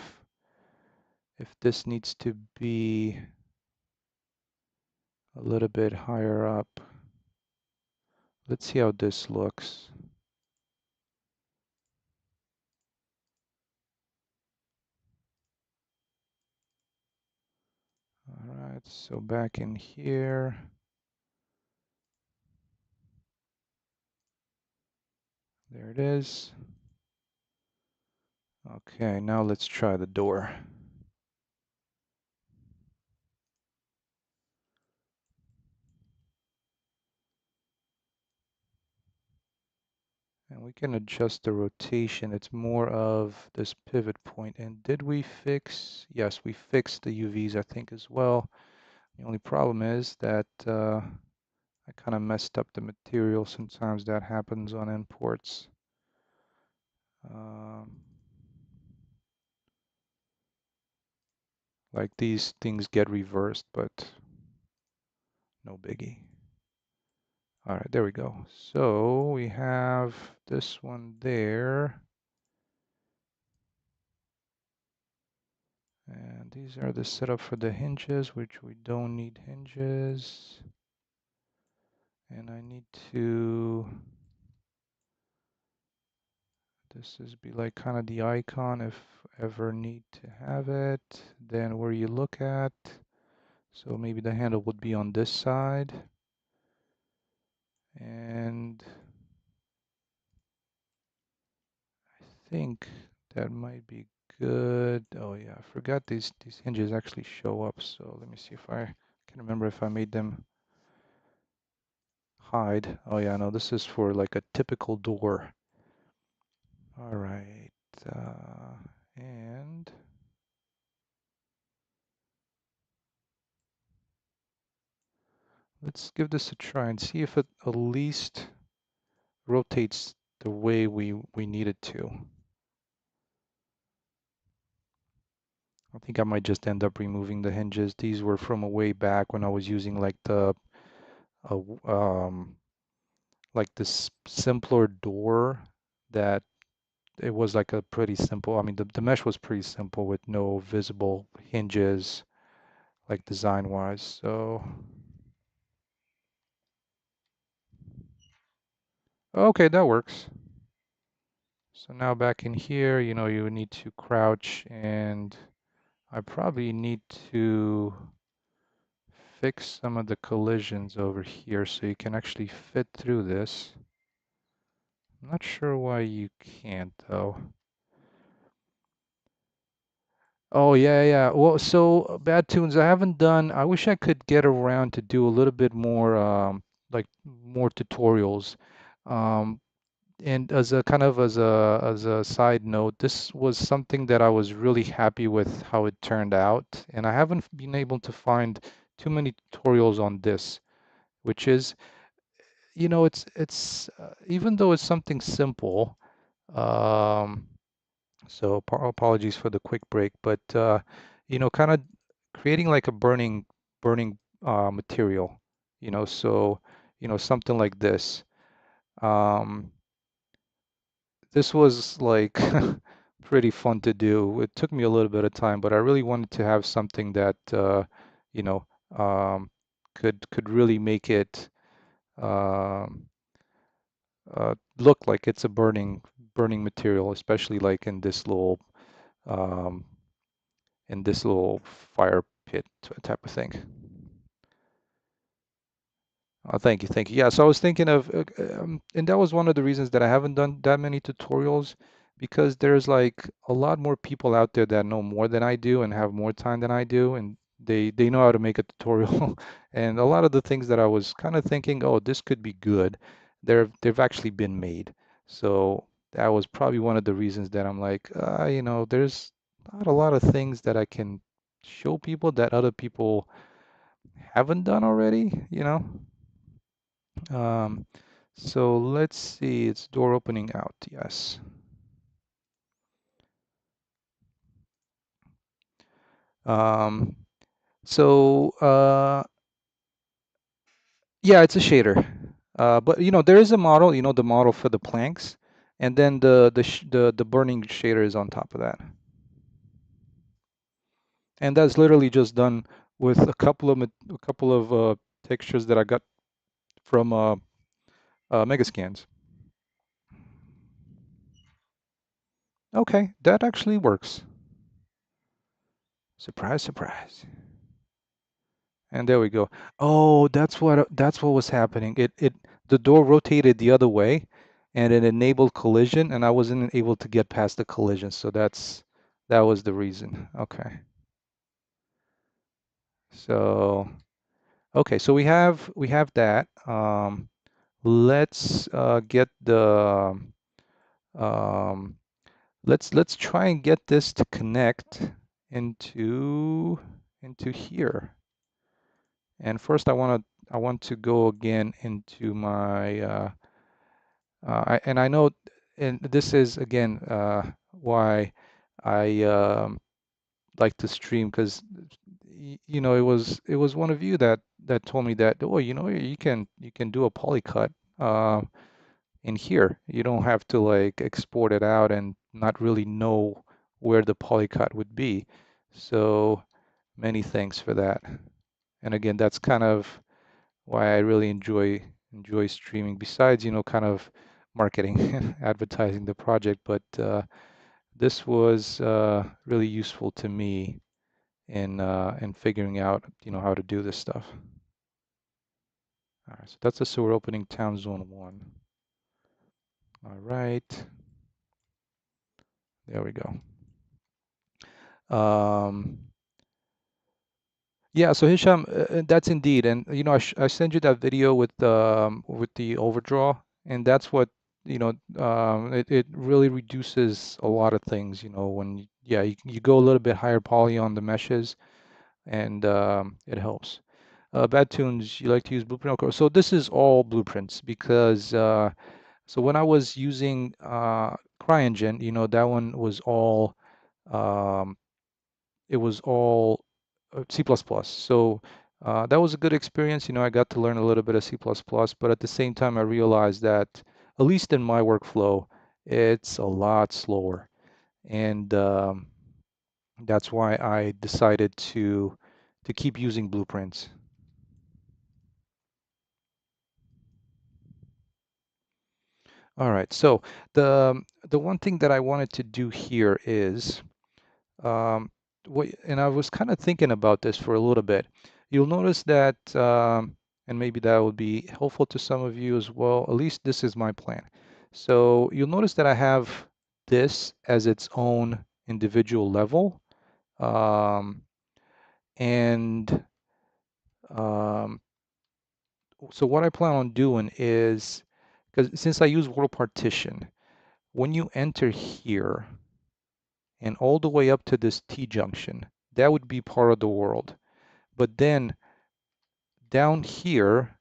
this needs to be a little bit higher up. Let's see how this looks. All right, so back in here. There it is. Okay, now let's try the door. And we can adjust the rotation. It's more of this pivot point. And did we fix? Yes, we fixed the UVs, I think, as well. The only problem is that I kind of messed up the material. Sometimes that happens on imports. Um, like these things get reversed, but no biggie. All right, there we go. So we have this one there. And these are the setup for the hinges, which we don't need hinges. And I need to, this is be like kind of the icon if ever need to have it. Then where you look at, so maybe the handle would be on this side. And I think that might be good. Oh yeah, I forgot these hinges actually show up. So let me see if I can remember if I made them hide. Oh yeah, no, this is for like a typical door. All right, and let's give this a try and see if it at least rotates the way we need it to. I think I might just end up removing the hinges. These were from a way back when I was using like the like this simpler door that it was like a pretty simple, I mean the mesh was pretty simple with no visible hinges like design wise. So okay, that works. So now back in here, you know, you need to crouch and I probably need to fix some of the collisions over here so you can actually fit through this. I'm not sure why you can't though. Oh yeah, yeah. Well, so Bad Tunes, I haven't done, I wish I could get around to do a little bit more like more tutorials. Um, And as a kind of as a side note, this was something that I was really happy with how it turned out, and I haven't been able to find too many tutorials on this, which is, you know, it's even though it's something simple, um, so apologies for the quick break, but you know, kind of creating like a burning material, you know, so you know something like this. Um, This was like pretty fun to do. It took me a little bit of time, but I really wanted to have something that you know, could really make it um, look like it's a burning material, especially like um, in this little fire pit type of thing. Thank you, thank you. Yeah, so I was thinking of, and that was one of the reasons that I haven't done that many tutorials because there's like a lot more people out there that know more than I do and have more time than I do, and they know how to make a tutorial. And a lot of the things that I was kind of thinking, oh, this could be good, they've actually been made. So that was probably one of the reasons that I'm like, you know, there's not a lot of things that I can show people that other people haven't done already, you know? Um, so let's see, it's door opening out, yes. Um, so yeah, it's a shader. But you know, there is a model, you know, the model for the planks, and then the burning shader is on top of that. And that's literally just done with a couple of textures that I got from Megascans. Okay, that actually works. Surprise, surprise. And there we go. Oh, that's what was happening. The door rotated the other way and it enabled collision and I wasn't able to get past the collision. So that was the reason. Okay. So okay, so we have that. Let's get the um let's try and get this to connect into here. And first I want to go again into my and I know, and this is again why I like to stream because you know it was one of you that told me that, oh, you know, you can do a polycut uh, in here. You don't have to like export it out and not really know where the polycut would be. So many thanks for that. And again, that's kind of why I really enjoy streaming. Besides, you know, kind of marketing, advertising the project, but this was really useful to me in figuring out, you know, how to do this stuff. All right, so that's the sewer opening town zone one. All right, there we go. Um, Yeah, so Hisham, that's indeed, and you know, I sent you that video with the overdraw, and that's what you know. It really reduces a lot of things. You know, when yeah, you go a little bit higher poly on the meshes, and it helps. Bad tunes, you like to use blueprint? Okay, so this is all blueprints because so when I was using CryEngine, you know, that one was all um, it was all C++. So that was a good experience. You know, I got to learn a little bit of C++, but at the same time, I realized that, at least in my workflow, it's a lot slower. And that's why I decided to keep using blueprints. All right, so the one thing that I wanted to do here is Um, and I was kind of thinking about this for a little bit. You'll notice that, and maybe that would be helpful to some of you as well. At least this is my plan. So you'll notice that I have this as its own individual level. Um, and um, so what I plan on doing is, because since I use world partition, when you enter here and all the way up to this T junction, that would be part of the world. But then down here,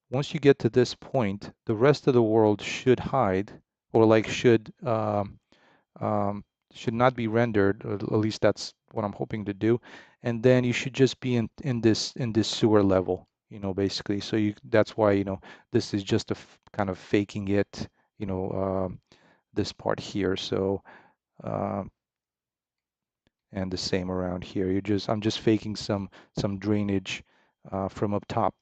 once you get to this point, the rest of the world should hide or like um, should not be rendered, or at least that's what I'm hoping to do. And then you should just be in this sewer level, you know, basically. So you that's why, you know, this is just a kind of faking it, you know, this part here. So um, and the same around here. I'm just faking some drainage from up top.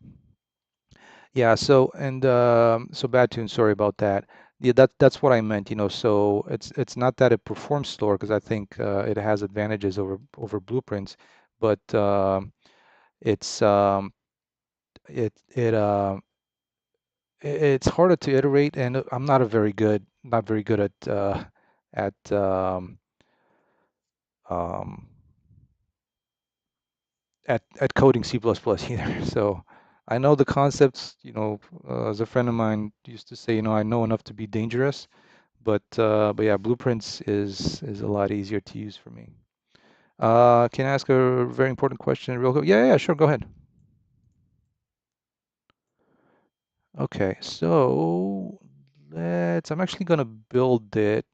Yeah, so and so bad tune, sorry about that. Yeah, that's what I meant, you know, so it's not that it performs slower because I think it has advantages over blueprints, but it's it it's harder to iterate and I'm not a not very good at um at coding C++ either. So I know the concepts, you know, as a friend of mine used to say, you know, I know enough to be dangerous. But yeah, Blueprints is a lot easier to use for me. Can I ask a very important question real quick? Yeah, sure, go ahead. Okay, so I'm actually gonna build it,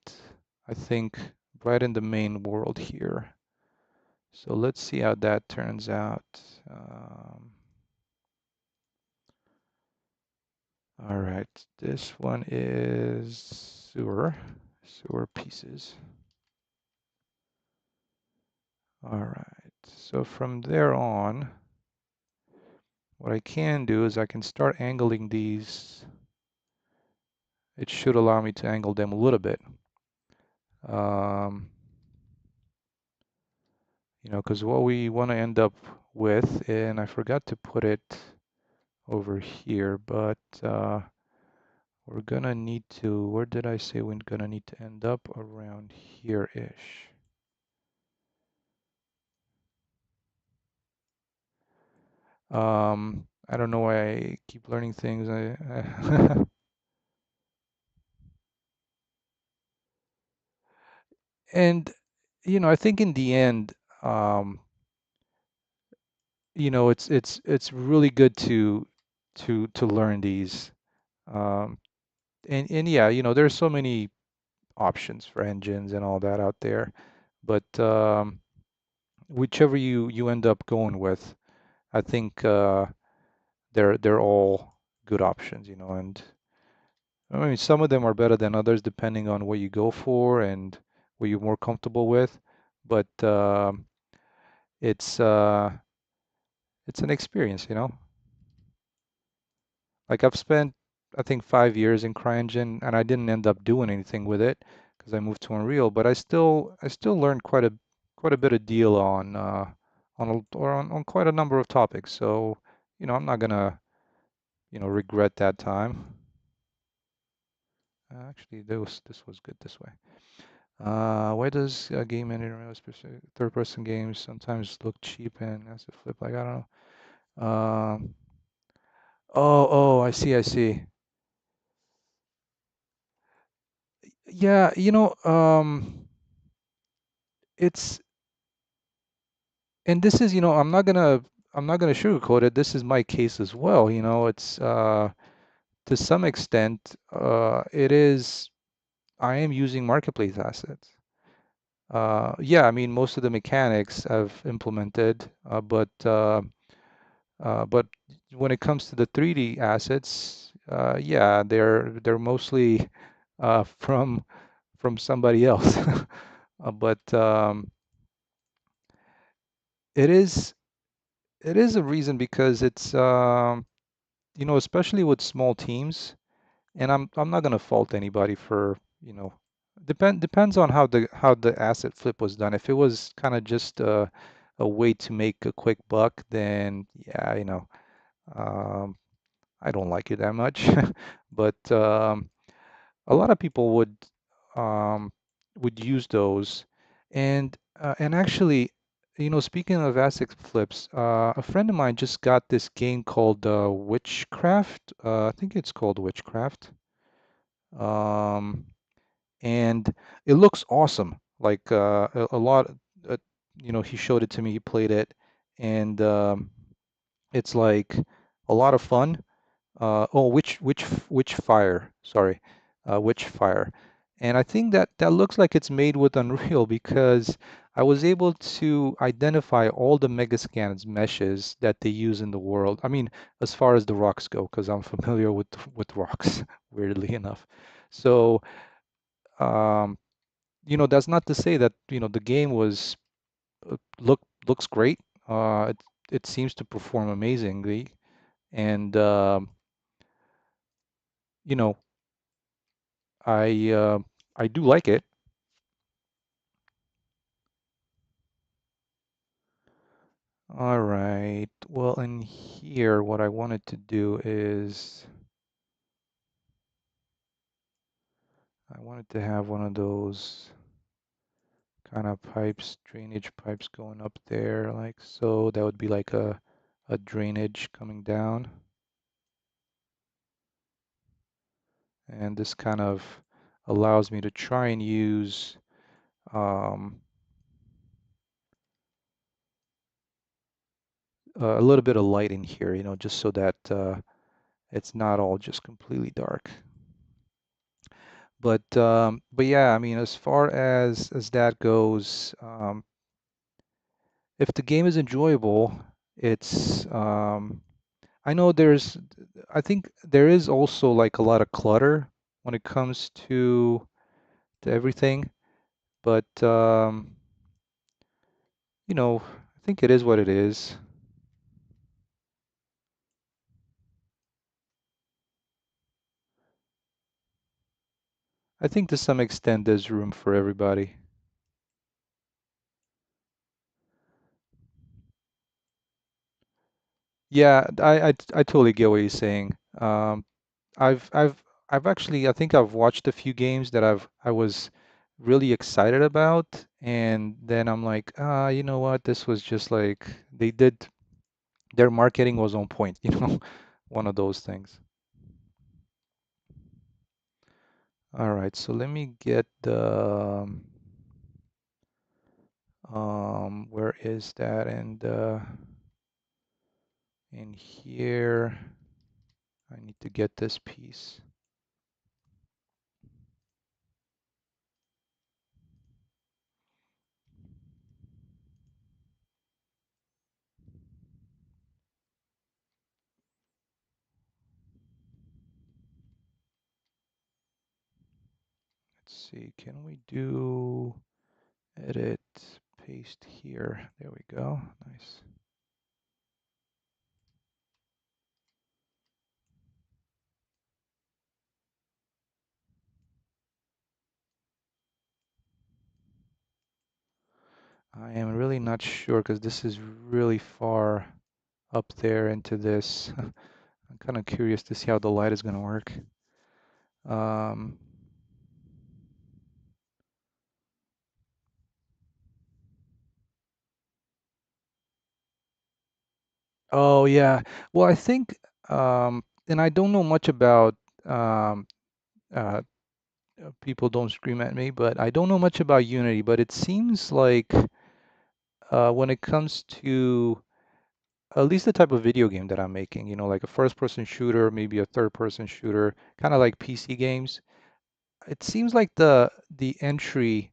I think, right in the main world here. So let's see how that turns out. Um, all right, this one is sewer pieces. All right, so from there on, what I can do is I can start angling these. It should allow me to angle them a little bit. Um, you know, because what we want to end up with, and I forgot to put it over here, but we're gonna need to, where did I say we're gonna need to end up? Around here-ish. I don't know why I keep learning things. And I think in the end, um, it's really good to learn these. Um, and yeah, there's so many options for engines and all that out there, but whichever you end up going with, I think they're all good options, and I mean some of them are better than others depending on what you go for and what you're more comfortable with, but it's uh, it's an experience. Like I've spent, I think, 5 years in CryEngine, and I didn't end up doing anything with it because I moved to Unreal. But I still learned quite a bit of deal on quite a number of topics. So, I'm not gonna, regret that time. Actually, this was good this way. Why does game engine specific third-person games sometimes look cheap and as a flip? Like I don't know. Oh, I see. Yeah, it's and this is, I'm not gonna sugarcoat it. This is my case as well. It's to some extent, it is. I am using marketplace assets. Yeah, I mean, most of the mechanics I've implemented, but when it comes to the 3D assets, yeah, they're mostly from somebody else. But it is it is a reason because it's especially with small teams, and I'm not gonna fault anybody for, depends on how the asset flip was done. If it was kind of just a way to make a quick buck, then yeah, um, I don't like it that much. But a lot of people um, would use those, and actually, speaking of asset flips, a friend of mine just got this game called Witchcraft. I think it's called Witchcraft. Um, and it looks awesome. Like a lot, uh, he showed it to me, he played it, and it's like a lot of fun. Oh, which fire? Sorry, which fire? And I think that looks like it's made with Unreal because I was able to identify all the Megascans meshes that they use in the world. I mean, as far as the rocks go, because I'm familiar with rocks, weirdly enough. So, um, that's not to say that, the game was looks great. It seems to perform amazingly, and you know, I do like it. All right. Well, in here, what I wanted to do is I wanted to have one of those kind of pipes, drainage pipes going up there, like so. That would be like a drainage coming down. And this kind of allows me to try and use um, a little bit of light in here, just so that it's not all just completely dark. But yeah, I mean, as far as that goes, if the game is enjoyable, it's I know I think there is also like a lot of clutter when it comes to everything, but I think it is what it is. I think to some extent there's room for everybody. Yeah, I totally get what you're saying. I've I've I've actually I think I've watched a few games that I was really excited about, and then I'm like, you know what? This was just like they did their marketing was on point, one of those things. All right, so let me get the where is that? And in here, I need to get this piece. Let's see, can we do edit, paste here? There we go. Nice. I am really not sure because this is really far up there into this. I'm kind of curious to see how the light is going to work. Um, oh yeah. Well, I think, and I don't know much about um, uh, people don't scream at me, but I don't know much about Unity, but it seems like when it comes to at least the type of video game that I'm making, like a first-person shooter, maybe a third-person shooter, kind of like PC games, it seems like the entry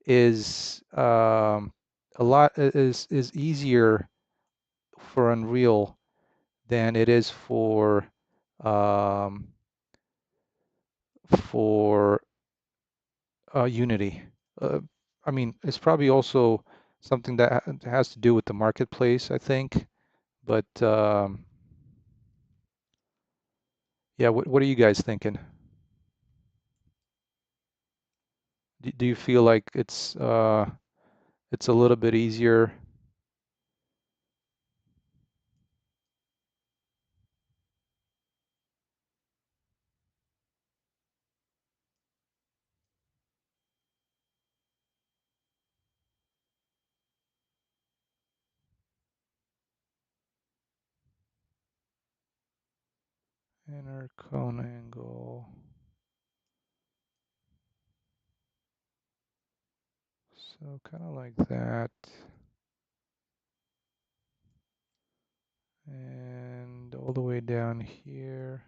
is a lot is easier for Unreal than it is um, for Unity. Uh, I mean, it's probably also something that has to do with the marketplace, I think. But yeah, what are you guys thinking? Do you feel like it's a little bit easier? Inner cone angle. So kind of like that. And all the way down here,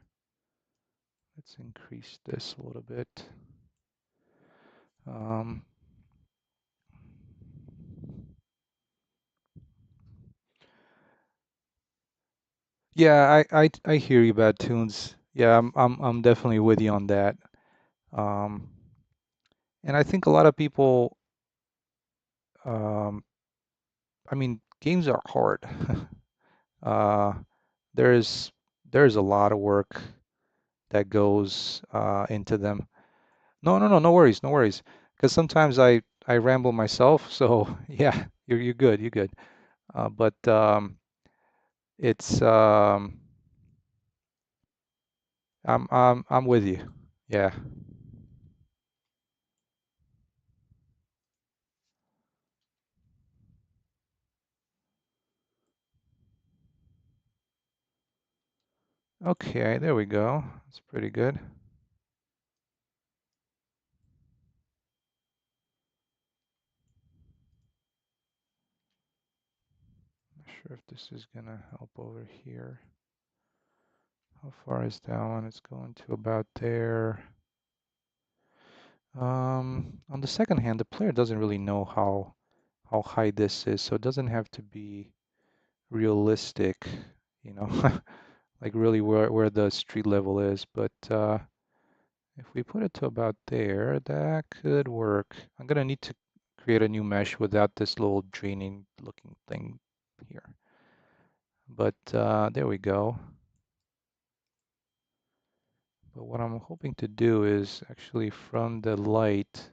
let's increase this a little bit. Um, yeah, I hear you, Bad Tunes. Yeah, I'm definitely with you on that. Um, and I think a lot of people, um, I mean, games are hard. Uh, there's there's a lot of work that goes into them. No, no worries, no worries. Because sometimes I ramble myself, so yeah, you're good, you're good. But it's I'm with you. Yeah. Okay, there we go. That's pretty good. Not sure if this is gonna help over here. How far is that one? It's going to about there. On the second hand, the player doesn't really know how high this is, so it doesn't have to be realistic, you know, like really where the street level is. But if we put it to about there, that could work. I'm gonna need to create a new mesh without this little draining looking thing here. But there we go. But what I'm hoping to do is actually from the light,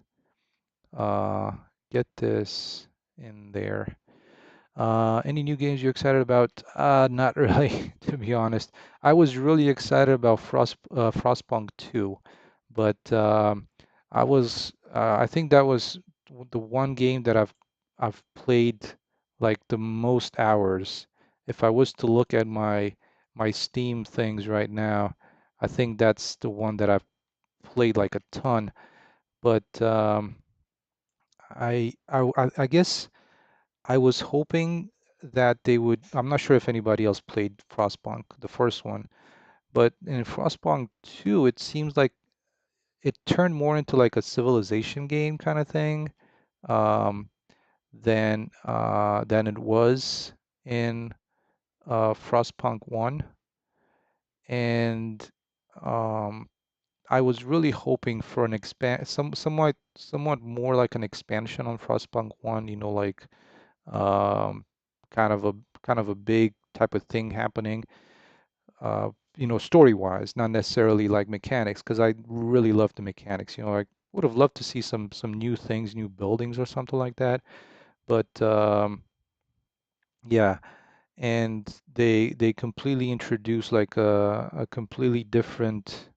uh, get this in there. Any new games you're excited about? Not really, to be honest. I was really excited about Frostpunk 2, but I think that was the one game that I've played like the most hours. If I was to look at my Steam things right now, I think that's the one that I've played like a ton. But I guess. I was hoping that they would. I'm not sure if anybody else played Frostpunk, the first one, but in Frostpunk 2, it seems like it turned more into like a civilization game kind of thing, um, than it was in Frostpunk 1. And um, I was really hoping for an somewhat more like an expansion on Frostpunk 1, like um, kind of a kind of a big type of thing happening, story-wise, not necessarily like mechanics, because I really love the mechanics. I would have loved to see some new things, new buildings or something like that. But yeah, and they completely introduced like a completely different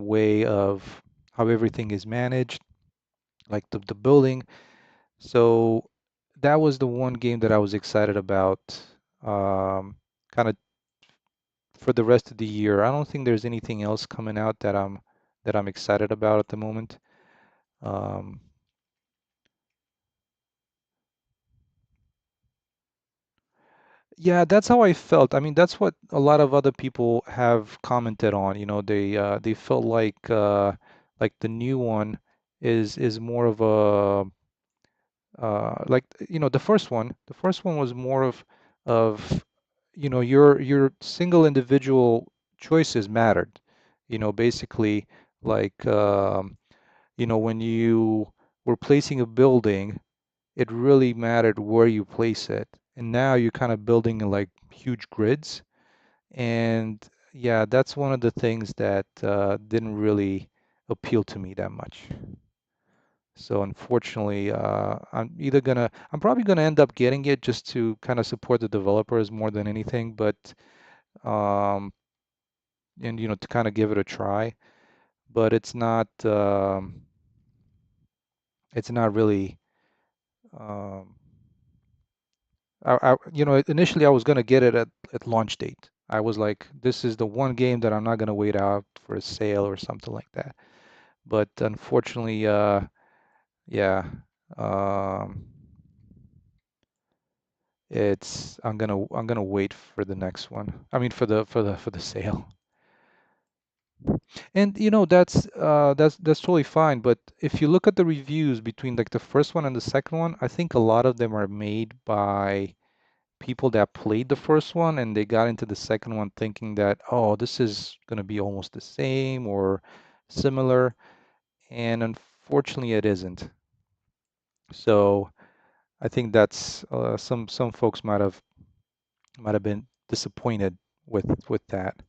way of how everything is managed, like the building. So that was the one game that I was excited about, kind of for the rest of the year. I don't think there's anything else coming out that I'm excited about at the moment. Um, yeah, that's how I felt. I mean, that's what a lot of other people have commented on. They felt like the new one is more of a like the first one was more of your single individual choices mattered. Basically, like when you were placing a building, it really mattered where you place it. And now you're kind of building in like huge grids. And yeah, that's one of the things that didn't really appeal to me that much. So unfortunately, I'm probably gonna end up getting it just to kind of support the developers more than anything, but um, and to kind of give it a try. But it's not really. Um, Initially I was gonna get it at launch date. I was like, this is the one game that I'm not gonna wait out for a sale or something like that. But unfortunately, yeah. Um, It's I'm gonna wait for the next one. I mean for the sale. And that's totally fine, but if you look at the reviews between like the first one and the second one, I think a lot of them are made by people that played the first one and they got into the second one thinking that, oh, this is gonna be almost the same or similar, and unfortunately it isn't. So I think that's some folks might have been disappointed with that.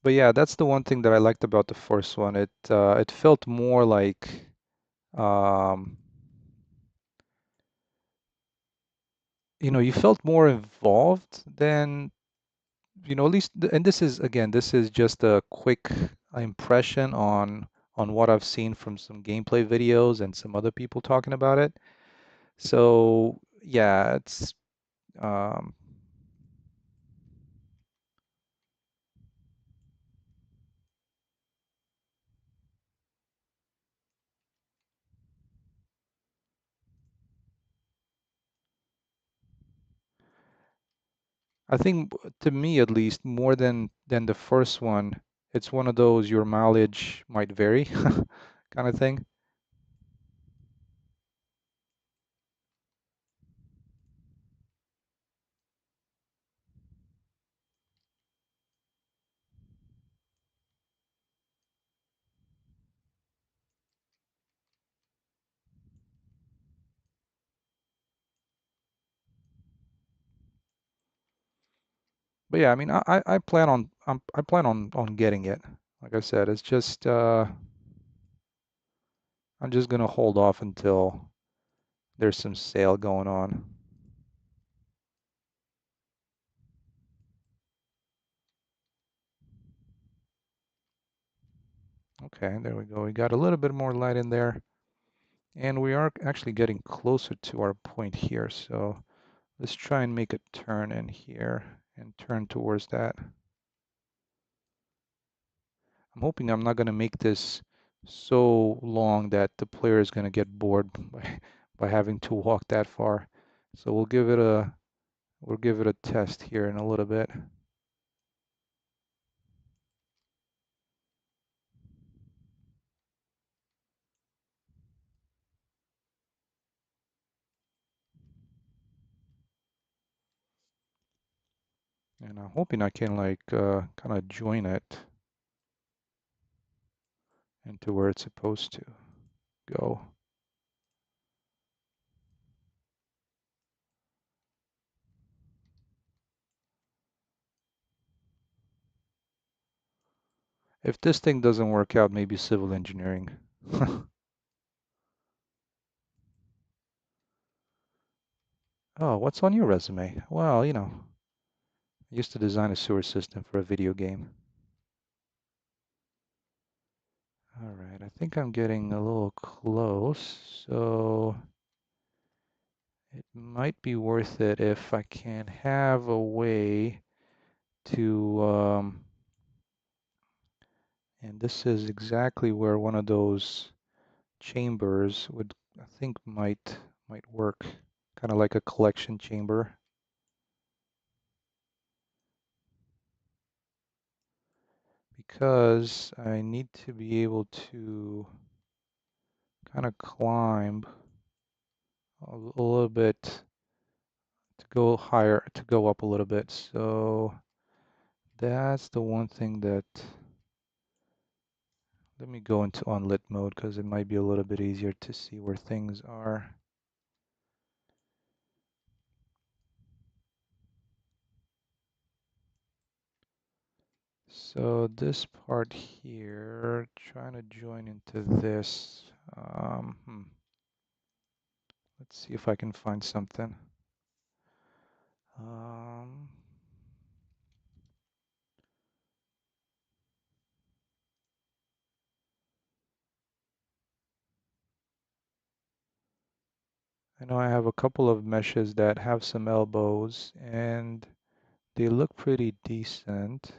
But yeah, that's the one thing that I liked about the first one. It felt more like um, you felt more involved than at least. And this is just a quick impression on what I've seen from some gameplay videos and some other people talking about it. So yeah, um, I think to me at least more than the first one, it's one of those your mileage might vary kind of thing. But yeah, I mean, I plan on I plan on getting it. Like I said, it's just I'm just gonna hold off until there's some sale going on. Okay, there we go. We got a little bit more light in there, and we are actually getting closer to our point here. So let's try and make a turn in here and turn towards that. I'm hoping I'm not going to make this so long that the player is going to get bored by having to walk that far. So we'll give it a test here in a little bit. And I'm hoping I can like kind of join it into where it's supposed to go. If this thing doesn't work out, maybe civil engineering. Oh, what's on your resume? Well, I used to design a sewer system for a video game. All right, I think I'm getting a little close, so it might be worth it if I can have a way to, and this is exactly where one of those chambers would, I think might work, kind of like a collection chamber, because I need to be able to kind of climb a little bit to go higher, to go up a little bit. So that's the one thing that, let me go into unlit mode because it might be a little bit easier to see where things are. So this part here, trying to join into this. Let's see if I can find something. Um, I know I have a couple of meshes that have some elbows and they look pretty decent.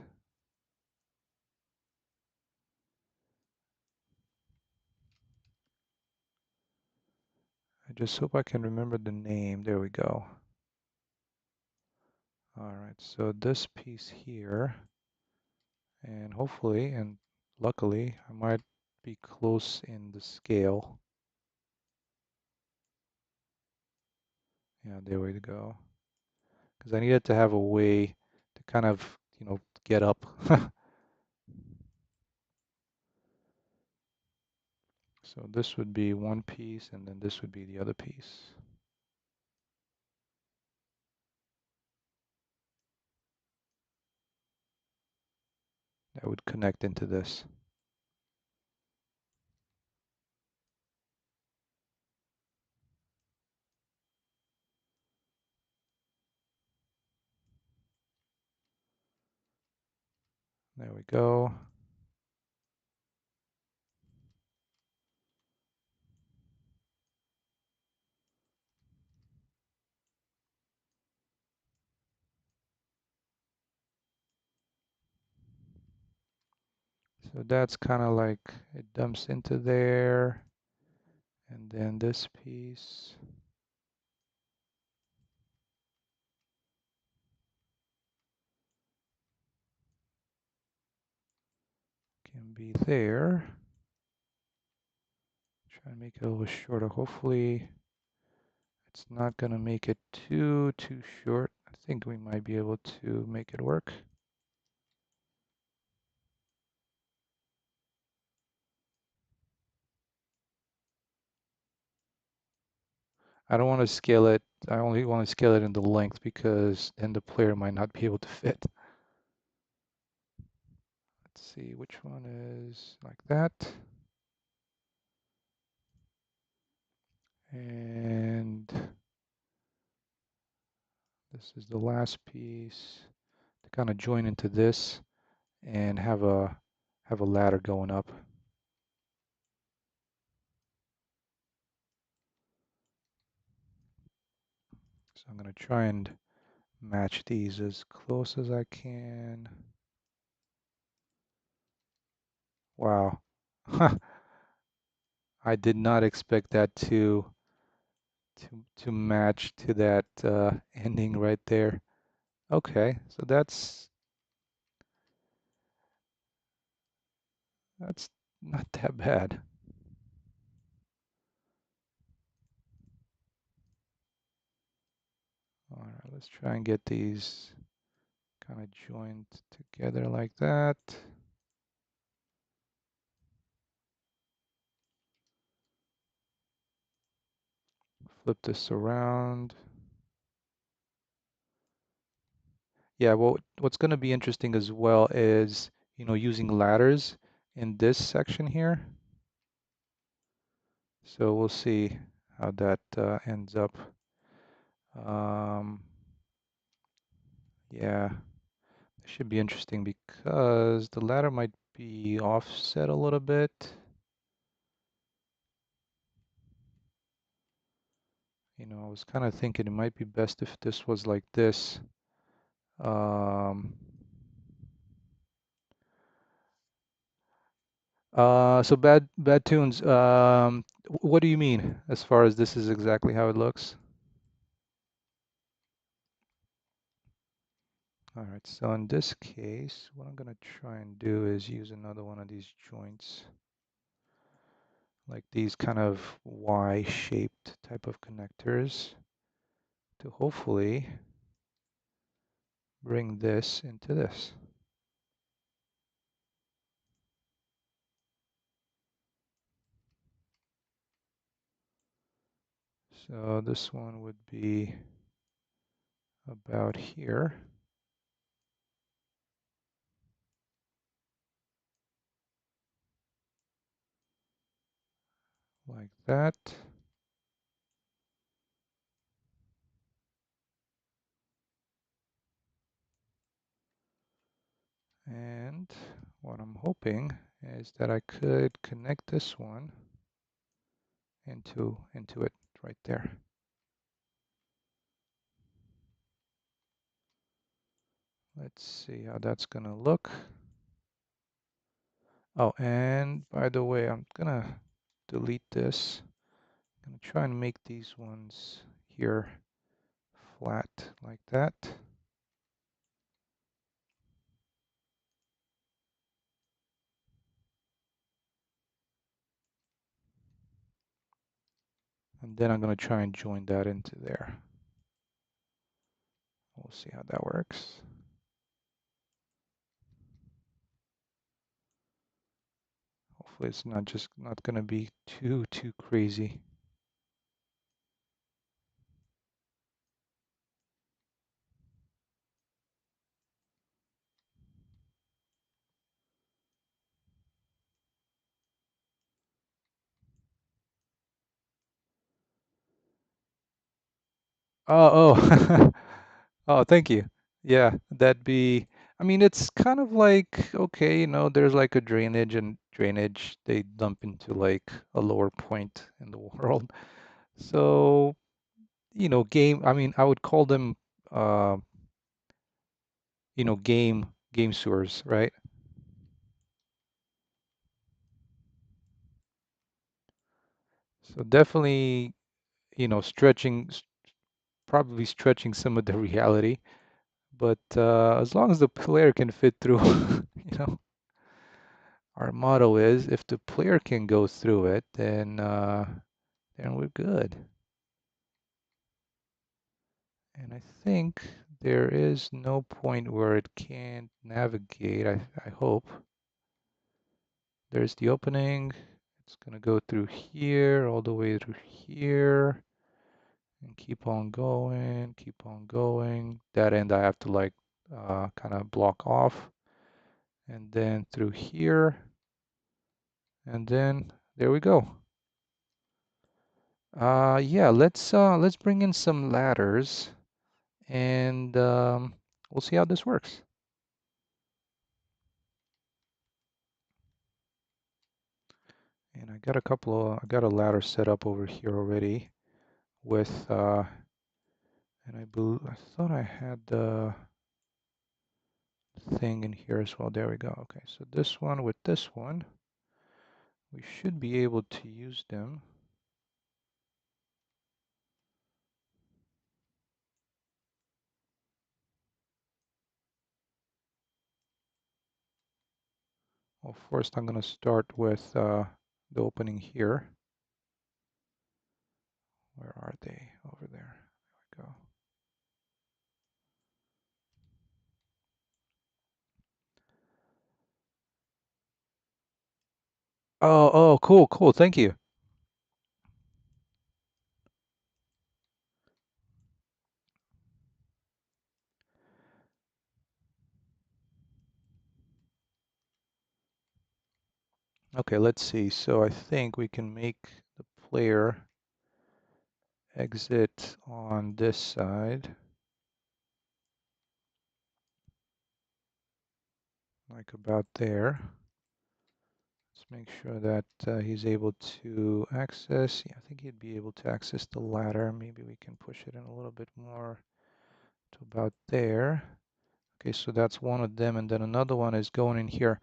I just hope I can remember the name. There we go. All right, so this piece here, and hopefully and luckily I might be close in the scale. Yeah, there we go. Because I needed to have a way to kind of, get up. So this would be one piece and then this would be the other piece. That would connect into this. There we go. So that's kind of like it dumps into there. And then this piece can be there. Try and make it a little shorter. Hopefully it's not going to make it too short. I think we might be able to make it work. I don't want to scale it. I only want to scale it in the length because then the player might not be able to fit. see which one is like that. And this is the last piece to kind of join into this and have a ladder going up. So I'm going to try and match these as close as I can. Wow. I did not expect that to match to that ending right there. Okay, so that's not that bad. All right, let's try and get these kind of joined together like that. Flip this around. Yeah, well, what's going to be interesting as well is, using ladders in this section here. So we'll see how that ends up. Yeah, it should be interesting because the ladder might be offset a little bit. I was kind of thinking it might be best if this was like this. Um, so bad tunes. What do you mean as far as this is exactly how it looks? All right, so in this case, what I'm gonna try and do is use another one of these joints, like these kind of Y-shaped type of connectors, to hopefully bring this into this. So this one would be about here, like that. And what I'm hoping is that I could connect this one into it right there. Let's see how that's gonna look. Oh, and by the way, I'm gonna delete this. I'm gonna try and make these ones here flat like that. And then I'm gonna try and join that into there. We'll see how that works. Hopefully it's not gonna be too crazy. Oh. Oh, thank you. Yeah, I mean, it's kind of like, okay, there's like a drainage they dump into like a lower point in the world. So, I mean, I would call them, uh, game sewers, right? So definitely, probably stretching some of the reality, but as long as the player can fit through, you know, our motto is if the player can go through it, then we're good. And I think there is no point where it can't navigate. I hope. There's the opening. It's gonna go through here, all the way through here, and keep on going, keep on going. That end I have to like kind of block off. and then through here, and then there we go. Yeah, let's bring in some ladders, and we'll see how this works. And I got a ladder set up over here already with, and I thought I had the thing in here as well. There we go. Okay, so this one with this one, we should be able to use them. Well, first I'm going to start with the opening here. Where are they? Over there. There we go. Oh, cool, cool. Thank you. Okay, let's see. So I think we can make the player exit on this side, like about there. Let's make sure that he's able to access. Yeah, I think he'd be able to access the ladder. Maybe we can push it in a little bit more to about there. Okay, so that's one of them, and then another one is going in here.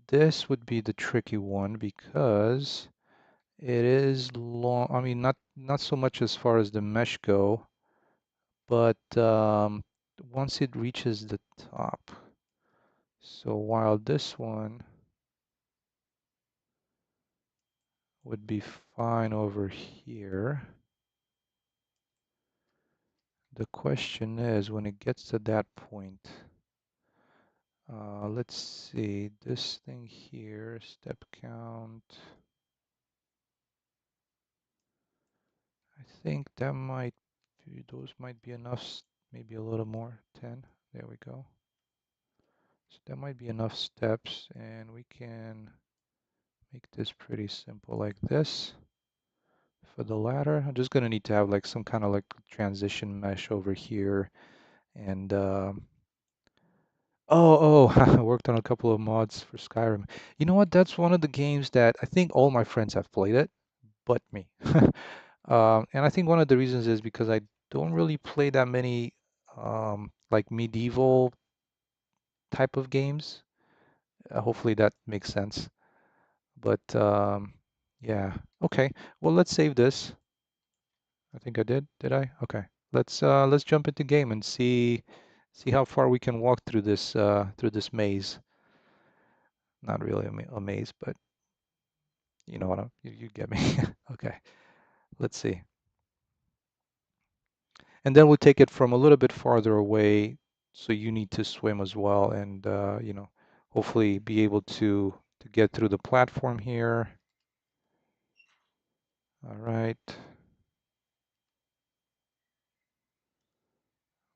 This would be the tricky one because it is long. I mean, not so much as far as the mesh go, but once it reaches the top. So while this one would be fine over here, the question is when it gets to that point, let's see, this thing here, step count, I think that might be, those might be enough, maybe a little more, 10, there we go. So that might be enough steps, and we can make this pretty simple like this. For the ladder, I'm just gonna need to have like some kind of like transition mesh over here, and I worked on a couple of mods for Skyrim. You know what? That's one of the games that I think all my friends have played it, but me. And I think one of the reasons is because I don't really play that many like medieval type of games. Hopefully that makes sense. But yeah, okay. Well, let's save this. I think I did. Did I? Okay. Let's jump into game and see how far we can walk through this maze. Not really a maze, but you know what you get me. Okay. Let's see. And then we'll take it from a little bit farther away, so you need to swim as well, and you know, hopefully be able to get through the platform here. All right.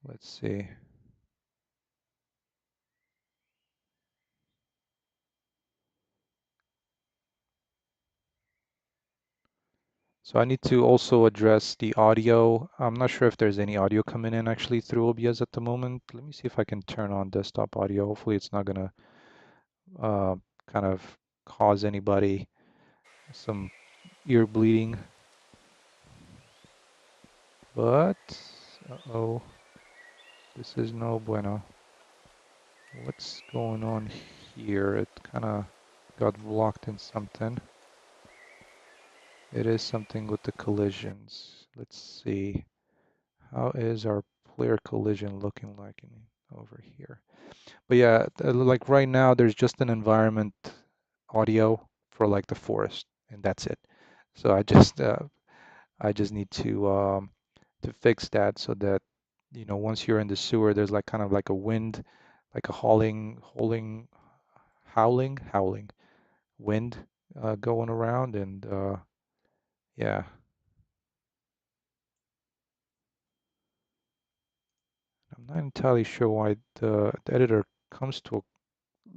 Let's see. So I need to also address the audio. I'm not sure if there's any audio coming in actually through OBS at the moment. Let me see if I can turn on desktop audio. Hopefully it's not gonna uh, kind of cause anybody some ear bleeding. But, uh-oh, this is no bueno. What's going on here? It kind of got blocked in something. It is something with the collisions. Let's see. How is our player collision looking like over here? But yeah, like right now, there's just an environment audio for like the forest, and that's it. So I just need to fix that so that you know once you're in the sewer, there's like kind of like a wind, like a howling wind going around, and yeah, I'm not entirely sure why the editor comes to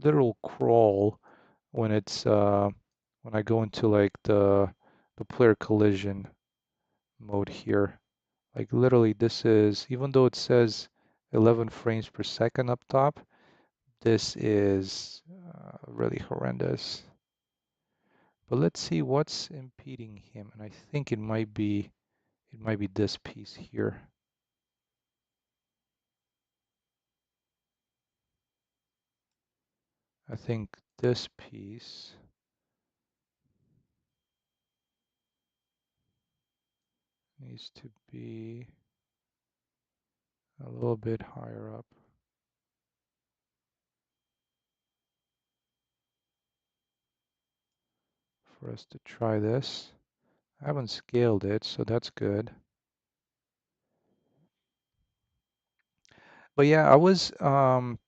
literal crawl when it's when I go into like the player collision mode here. Like literally this is, even though it says 11 frames per second up top, this is really horrendous. But let's see what's impeding him. And I think it might be this piece here. I think this piece needs to be a little bit higher up for us to try this. I haven't scaled it, so that's good. But yeah, I was I'm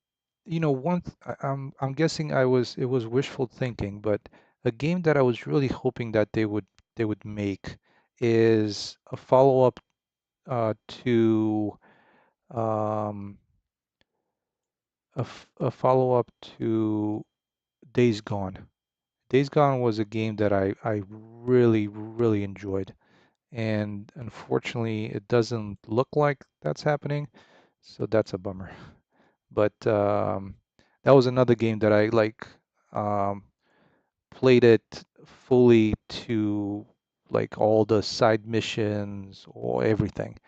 guessing it was wishful thinking, but a game that I was really hoping that they would make is a follow-up to um, a follow-up to Days Gone. Days Gone was a game that I really, really enjoyed, and unfortunately, it doesn't look like that's happening, so that's a bummer. But that was another game that I like um, played it fully to like all the side missions or everything.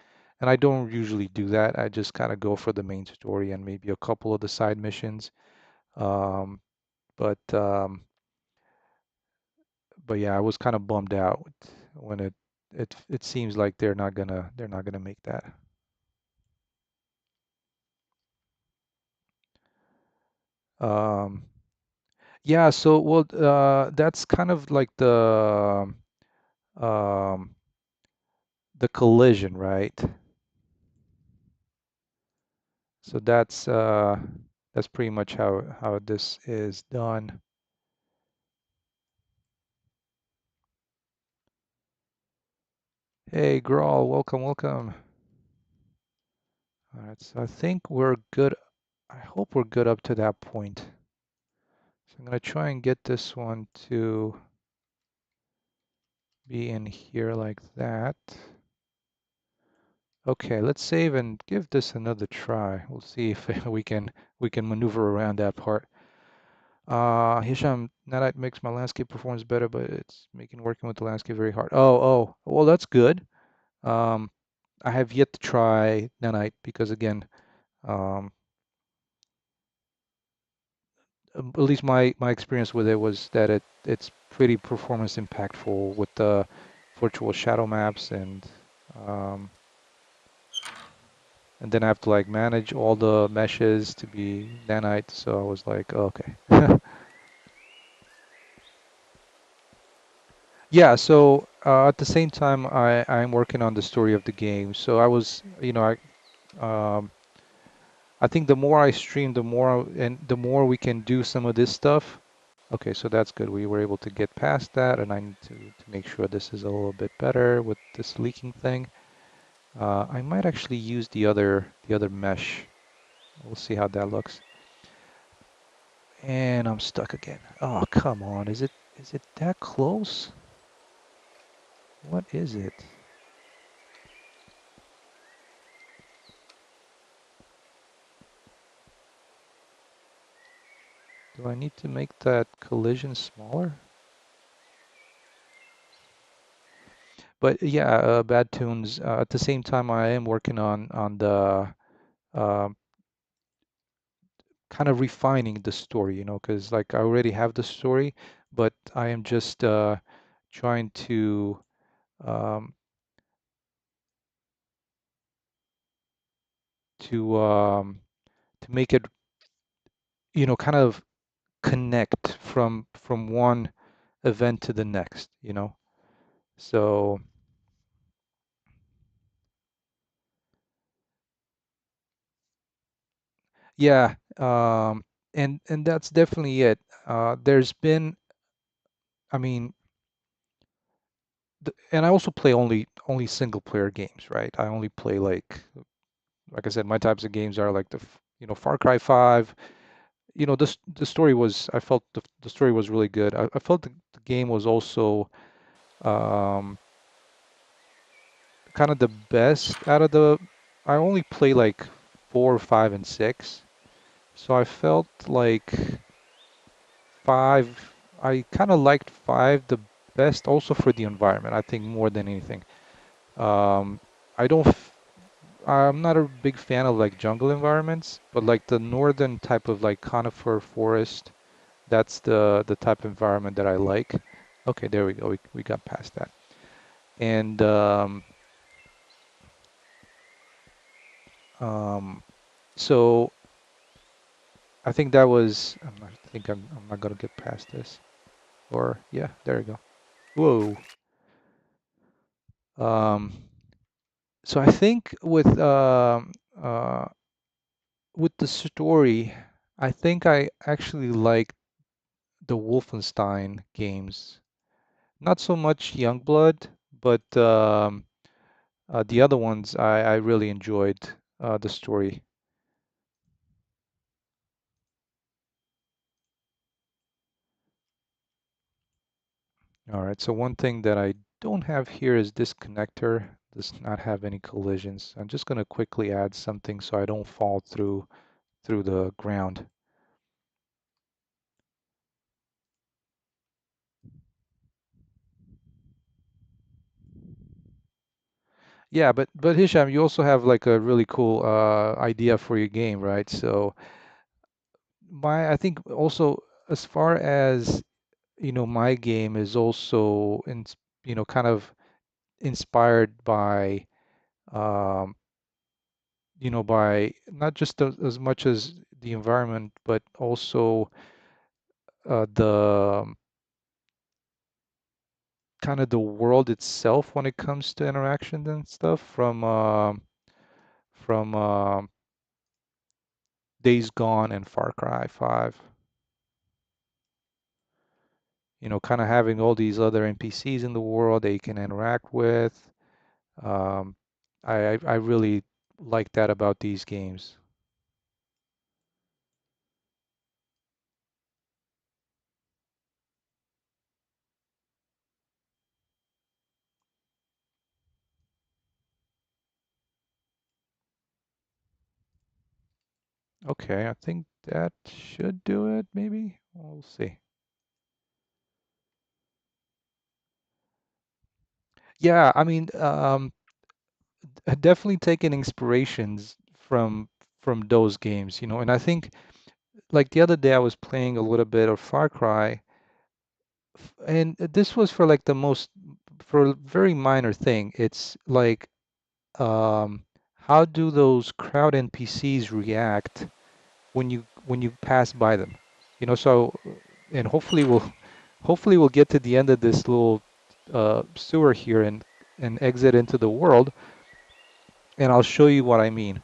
And I don't usually do that. I just kind of go for the main story and maybe a couple of the side missions. Um, but um, but yeah, I was kind of bummed out when it seems like they're not gonna make that. Um, yeah, so well, that's kind of like um, the collision, right? So that's pretty much how this is done. Hey, Grawl, welcome, welcome. All right, so I think we're good. I hope we're good up to that point. So I'm gonna try and get this one to be in here like that. Okay, let's save and give this another try. We'll see if we can maneuver around that part. Hisham, Nanite makes my landscape performance better, but it's making working with the landscape very hard. Oh, well, that's good. Um, I have yet to try Nanite because again, um, at least my experience with it was that it's pretty performance impactful with the virtual shadow maps um, and then I have to like manage all the meshes to be nanite. So I was like, oh, okay. Yeah, so at the same time, I'm working on the story of the game. So I was, I think the more I stream, the more we can do some of this stuff. Okay, so that's good. We were able to get past that, and I need to make sure this is a little bit better with this leaking thing. I might actually use the other mesh. We'll see how that looks. And I'm stuck again. Oh, come on. Is it that close? What is it? Do I need to make that collision smaller? But yeah, bad tunes. At the same time, I am working on the um, kind of refining the story, because like I already have the story, but I am just trying um, to um, to make it, kind of connect from one event to the next. So yeah, and that's definitely it. There's been, I mean, and I also play only single player games, right? I only play like I said, my types of games are like Far Cry 5, the story was, I felt the story was really good. I felt the game was also um, kind of the best out of the. I only play like 4, 5, and 6, so I felt like 5. I kind of liked 5 the best, also for the environment. I think more than anything. Um, I don't. I'm not a big fan of like jungle environments, but like the northern type of like conifer forest. That's the type of environment that I like. Okay, there we go. We got past that. And um, so I think that was. I'm not gonna get past this. Or yeah, there we go. Whoa. Um, so I think uh, with the story, I think I actually like the Wolfenstein games. Not so much Youngblood, but the other ones I really enjoyed the story. All right, so one thing that I don't have here is this connector does not have any collisions. I'm just going to quickly add something so I don't fall through the ground. Yeah, but Hisham, you also have like a really cool idea for your game, right? So my I think also as far as my game is also kind of inspired by um, by not just as much as the environment, but also the kind of the world itself when it comes to interactions and stuff from Days Gone and Far Cry 5. Kind of having all these other NPCs in the world that you can interact with. Um, I really like that about these games. Okay, I think that should do it, maybe. We'll see. Yeah, I mean, definitely taking inspirations from those games, and I think like the other day I was playing a little bit of Far Cry, and this was for like for a very minor thing. It's like um, how do those crowd NPCs react when you pass by them? And hopefully we'll get to the end of this little sewer here and exit into the world, and I'll show you what I mean.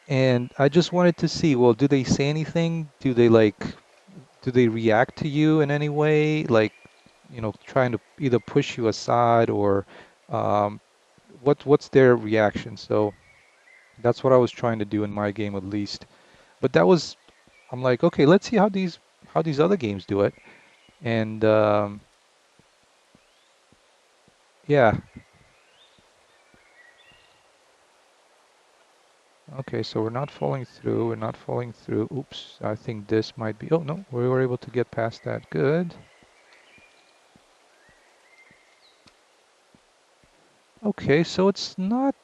And I just wanted to see, well, do they say anything? Do they react to you in any way? Like, trying to either push you aside or um, what's their reaction? So that's what I was trying to do in my game at least. But I'm like, okay, let's see how these other games do it. And yeah, okay, so we're not falling through. We're not falling through. Oops, I think this might be. Oh no, we were able to get past that. Good. Okay, so it's not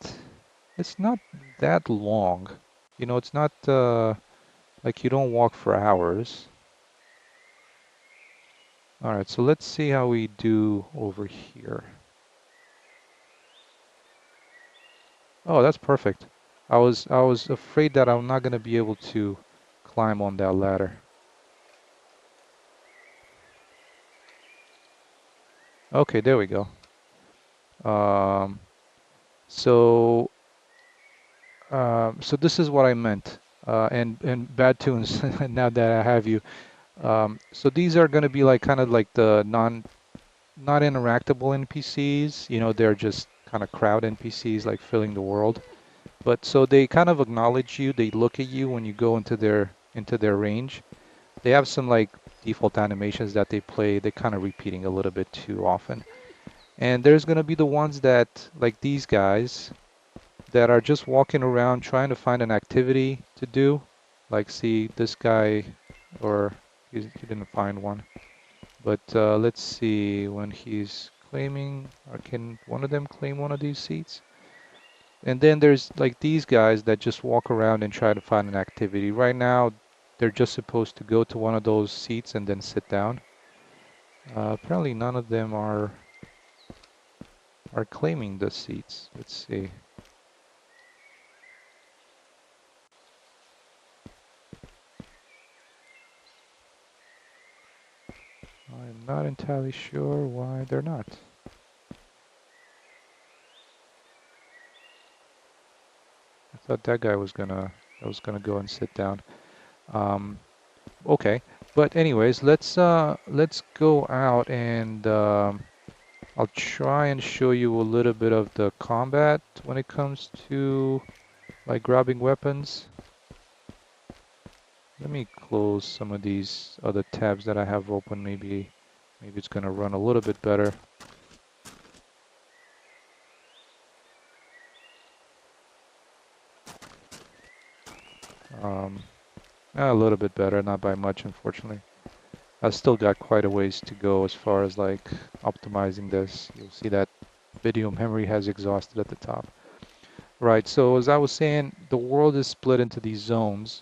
that long. It's not like you don't walk for hours. All right, so let's see how we do over here. Oh, that's perfect. I was afraid that I'm not going to be able to climb on that ladder. Okay, there we go. Um, so so this is what I meant. And bad tunes. Now that I have you. So these are going to be like kind of like the not interactable NPCs. They're just kind of crowd NPCs like filling the world. But so they kind of acknowledge you. They look at you when you go into their into their range. They have some like default animations that they play. They're kind of repeating a little bit too often. And there's gonna be the ones that, like these guys, that are just walking around trying to find an activity to do. Like, see this guy, or he didn't find one. But let's see when he's claiming, or can one of them claim one of these seats? And then there's like these guys that just walk around and try to find an activity. Right now, they're just supposed to go to one of those seats and then sit down. Apparently, none of them are claiming the seats. Let's see. I'm not entirely sure why they're not. I thought that guy was gonna go and sit down. Um, okay, but anyways, let's go out and I'll try and show you a little bit of the combat when it comes to like grabbing weapons. Let me close some of these other tabs that I have open. Maybe it's gonna run a little bit better. Um, a little bit better, not by much, unfortunately. I've still got quite a ways to go as far as like optimizing this. You'll see that video memory has exhausted at the top. Right, so as I was saying, the world is split into these zones,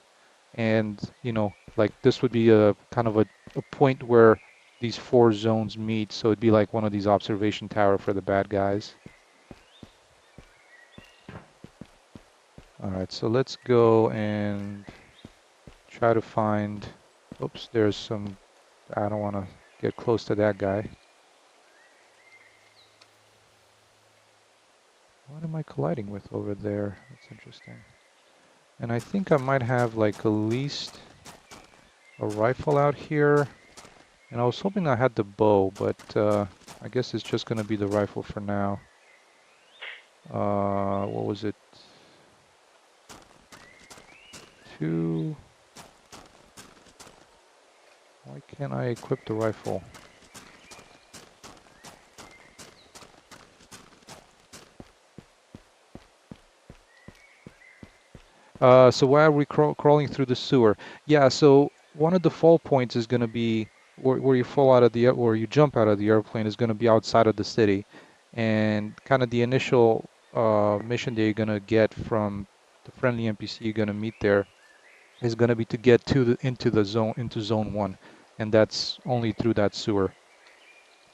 and like this would be a kind of a point where these four zones meet, so it'd be like one of these observation tower for the bad guys. All right, so let's go and try to find, oops, there's some, I don't want to get close to that guy. What am I colliding with over there? That's interesting. And I think I might have like at least a rifle out here. And I was hoping I had the bow, but I guess it's just going to be the rifle for now. What was it? 2. Why can't I equip the rifle? So why are we crawling through the sewer? Yeah, so one of the fall points is going to be where you fall out of the, or you jump out of the airplane is going to be outside of the city. And kind of the initial mission that you're going to get from the friendly NPC you're going to meet there is going to be to get to into zone 1, and that's only through that sewer.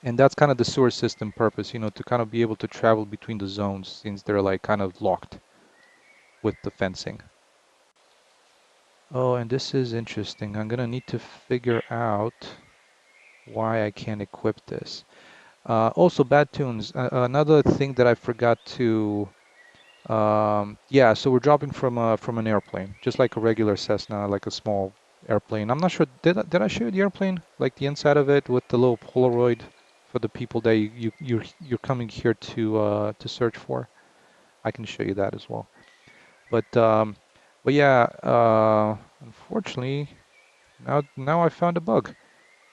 And that's kind of the sewer system purpose, to kind of be able to travel between the zones since they're like kind of locked with the fencing. Oh, and this is interesting. I'm gonna need to figure out why I can't equip this. Also, bad tunes. Another thing that I forgot to. Yeah, so we're dropping from an airplane, just like a regular Cessna, like a small airplane. I'm not sure. Did I show you the airplane, like the inside of it with the little Polaroid for the people that you're coming here to search for? I can show you that as well. But yeah, unfortunately. Now I found a bug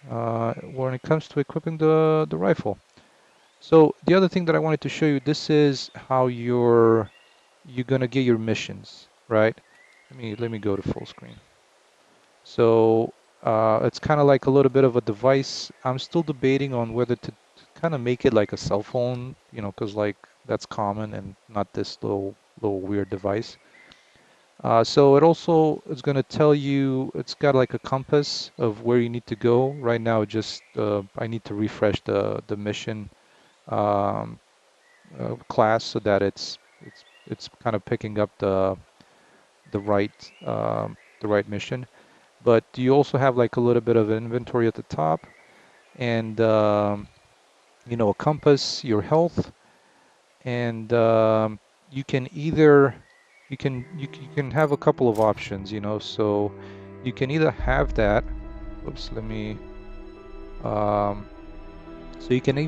when it comes to equipping the rifle. So the other thing that I wanted to show you, this is how you're gonna get your missions, right? Let me go to full screen. So it's kind of like a little bit of a device. I'm still debating on whether to kind of make it like a cell phone, because like that's common and not this little weird device. So it also is going to tell you, it's got like a compass of where you need to go. Right now, just I need to refresh the mission um, class so that it's kind of picking up the right the right mission. But you also have like a little bit of inventory at the top, and a compass, your health, and you can either you can have a couple of options, so you can either have that. Oops, let me. Um, so you can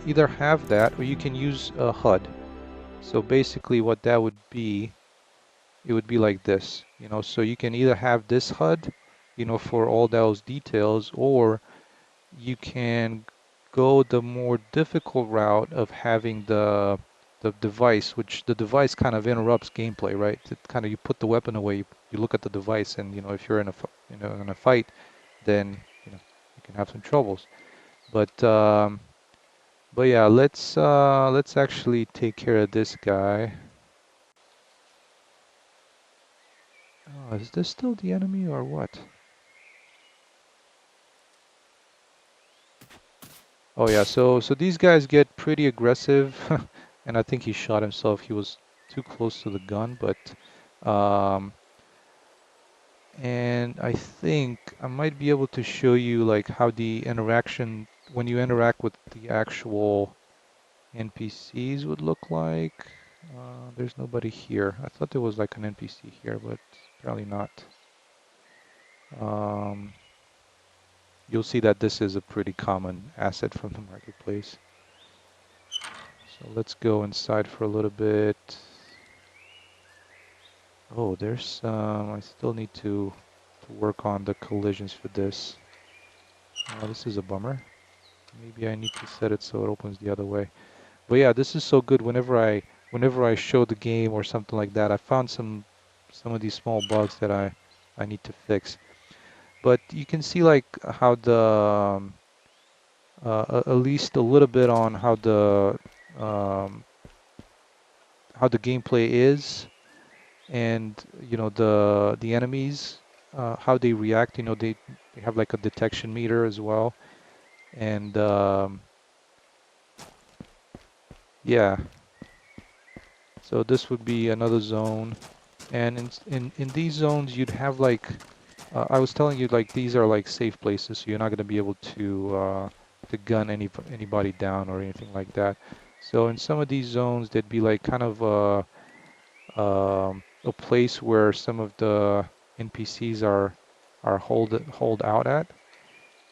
either have that, or you can use a HUD. So basically, what that would be, it would be like this, So you can either have this HUD, you know, for all those details, or you can go the more difficult route of having the device, which the device kind of interrupts gameplay, right? It kind of, you put the weapon away, you look at the device, and you know, if you're in a you know, in a fight, then you know, you can have some troubles. But yeah, let's actually take care of this guy. Oh, is this still the enemy or what? Oh yeah, so these guys get pretty aggressive, and I think he shot himself. He was too close to the gun, but um, and I think I might be able to show you like how the interaction when you interact with the actual NPCs would look like. There's nobody here. I thought there was like an NPC here, but apparently not. Um, you'll see that this is a pretty common asset from the marketplace. So let's go inside for a little bit. Oh, there's some. I still need to work on the collisions for this. Oh, this is a bummer. Maybe I need to set it so it opens the other way. But yeah, this is so good. Whenever I show the game or something like that, I found some of these small bugs that I need to fix. But you can see like at least a little bit on um, how the gameplay is, and you know the enemies, how they react. You know, they have like a detection meter as well, and yeah. So this would be another zone, and in these zones you'd have like I was telling you, like these are like safe places, so you're not going to be able to gun anybody down or anything like that. So in some of these zones, there'd be like kind of a place where some of the NPCs are hold out at.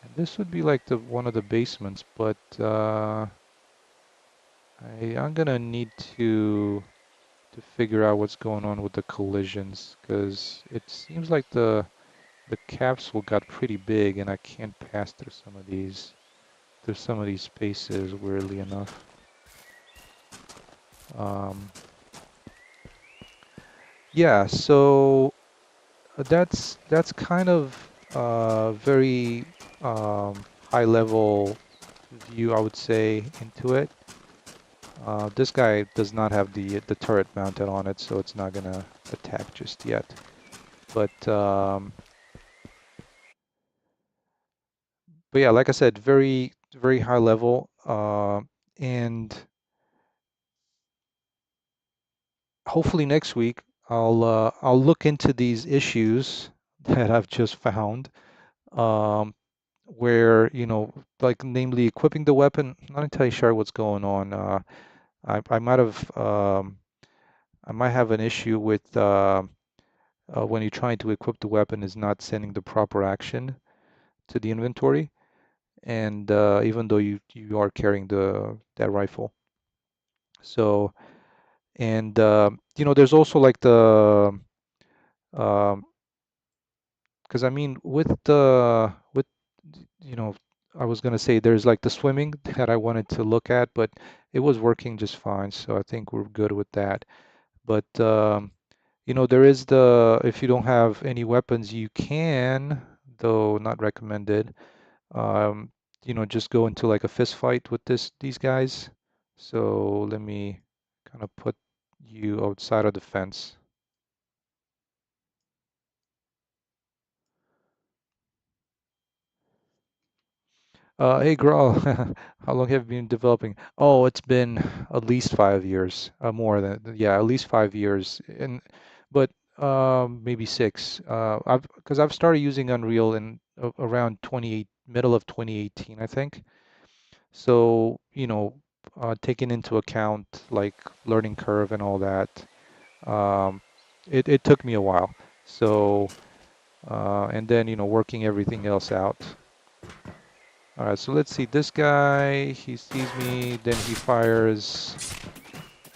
And this would be like the one of the basements, but I'm gonna need to figure out what's going on with the collisions, because it seems like the capsule got pretty big and I can't pass through some of these spaces, weirdly enough. Um, yeah, so that's kind of very high level view, I would say, into it. This guy does not have the turret mounted on it, so it's not gonna attack just yet. But yeah, like I said, very high level, and hopefully next week I'll look into these issues that I've just found, um, where you know, like namely equipping the weapon. I'm not entirely sure what's going on. I might have I might have an issue with when you're trying to equip the weapon is not sending the proper action to the inventory, and even though you are carrying the that rifle. So and you know, there's also like the um, because I mean, with you know, I was gonna say there's like the swimming that I wanted to look at, but it was working just fine, so I think we're good with that. But you know, there is the if you don't have any weapons, you can, though not recommended, um, you know, just go into like a fist fight with these guys. So let me kind of put you outside of the fence. Hey Graal, how long have you been developing? Oh, it's been at least 5 years, more than yeah, at least 5 years, and but maybe six. I've because I've started using Unreal in around 28, middle of 2018, I think. So, you know, taking into account like learning curve and all that, um, it took me a while. So, and then you know, working everything else out. All right, so let's see. This guy, he sees me, then he fires.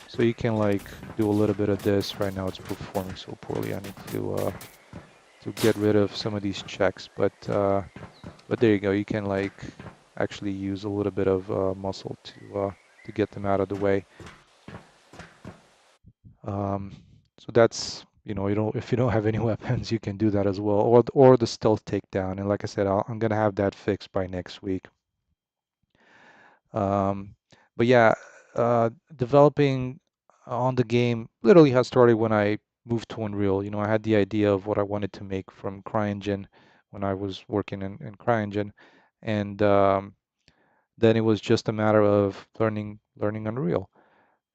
So you can like do a little bit of this. Right now it's performing so poorly. I need to to get rid of some of these checks. But there you go. You can like actually use a little bit of muscle to get them out of the way. Um, so that's, you don't if you don't have any weapons, you can do that as well, or the stealth takedown. And like I said, I'm gonna have that fixed by next week. Um, but yeah, developing on the game literally has started when I moved to Unreal. I had the idea of what I wanted to make from CryEngine when I was working in CryEngine, and then it was just a matter of learning Unreal.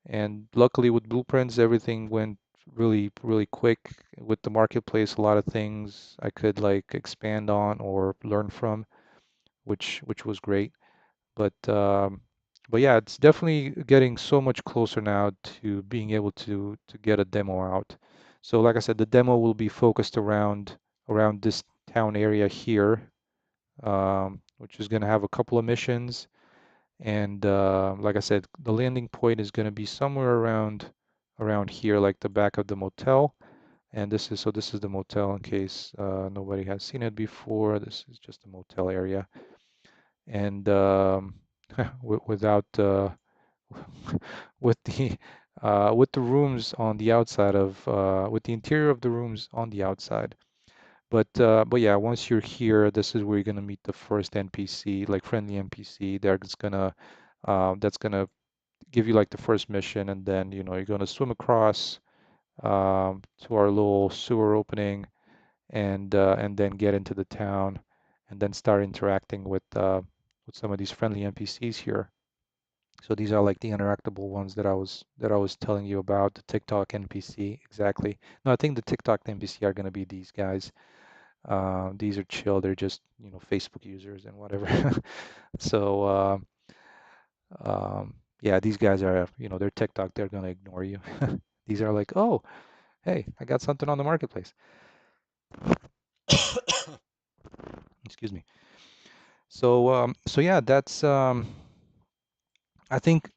And luckily with Blueprints, everything went really, really quick. With the marketplace, a lot of things I could like expand on or learn from, which was great. But um, but yeah, it's definitely getting so much closer now to being able to get a demo out. So like I said, the demo will be focused around this town area here, which is going to have a couple of missions. And like I said, the landing point is going to be somewhere around here, like the back of the motel. And this is the motel in case nobody has seen it before. This is just a motel area. And without with the rooms on the outside of with the interior of the rooms on the outside. But yeah, once you're here, this is where you're gonna meet the first NPC, like friendly NPC. That's gonna give you like the first mission, and then you're gonna swim across to our little sewer opening, and then get into the town, and then start interacting with some of these friendly NPCs here. So these are like the interactable ones that I was telling you about, the TikTok NPC, exactly. No, I think the TikTok NPC are gonna be these guys. These are chill. They're just, Facebook users and whatever. So, yeah, these guys are, they're TikTok. They're gonna ignore you. These are like, oh, hey, I got something on the marketplace. Excuse me. So yeah, that's I think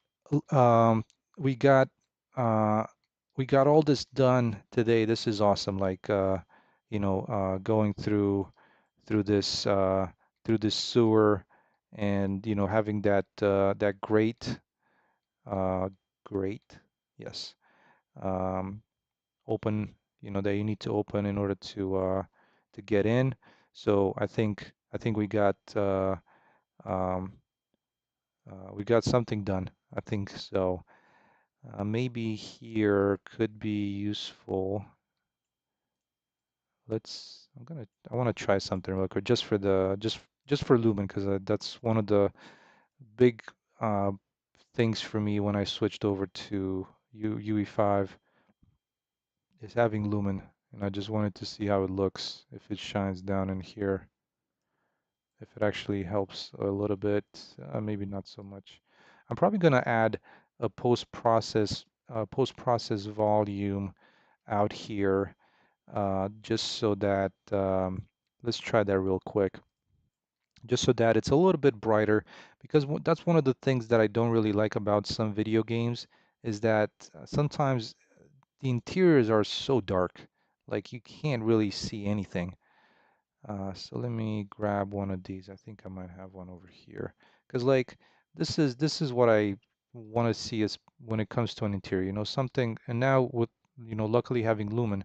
um, we got uh, we got all this done today. This is awesome. Like going through this sewer, and having that uh, grate, yes, um, open, that you need to open in order to get in. So I think um, we got something done. I think so. Maybe here could be useful. I want to try something real quick just for just for Lumen, because that's one of the big uh, things for me when I switched over to UE5 is having Lumen, and I just wanted to see how it looks if it shines down in here, if it actually helps a little bit, maybe not so much. I'm probably going to add a post-process volume out here, just so that let's try that real quick, just so that it's a little bit brighter, because that's one of the things that I don't really like about some video games is that sometimes the interiors are so dark, like you can't really see anything. So let me grab one of these. I think I might have one over here. Because like this is what I want to see is when it comes to an interior, something. And now with, luckily having Lumen,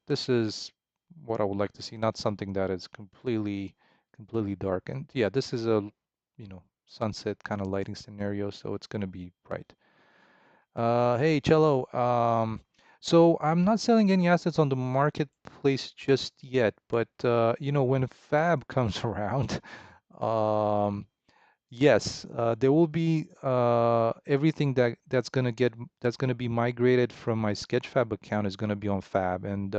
this is what I would like to see, not something that is completely dark. And yeah, this is a, sunset kind of lighting scenario, so it's going to be bright. Hey, Cello. So I'm not selling any assets on the marketplace just yet, but when Fab comes around, um, yes, there will be everything that's gonna be migrated from my Sketchfab account is gonna be on Fab, and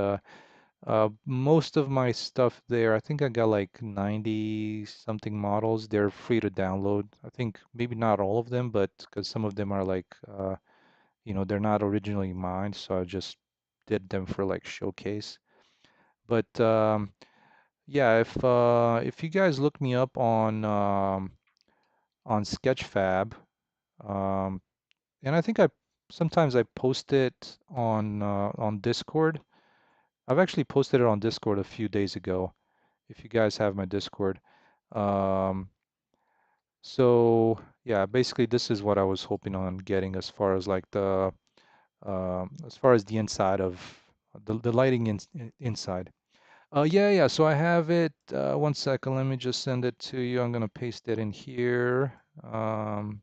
most of my stuff there, I think I got like 90 something models. They're free to download. I think maybe not all of them, but because some of them are like they're not originally mine, so I just did them for like showcase. But yeah, if you guys look me up on Sketchfab, um, and I think I sometimes I post it on Discord. I've actually posted it on Discord a few days ago, if you guys have my Discord. Um, so yeah, basically this is what I was hoping on getting as far as like as far as the inside of the lighting inside. Yeah. So I have it. One second. Let me just send it to you. I'm gonna paste it in here. Um,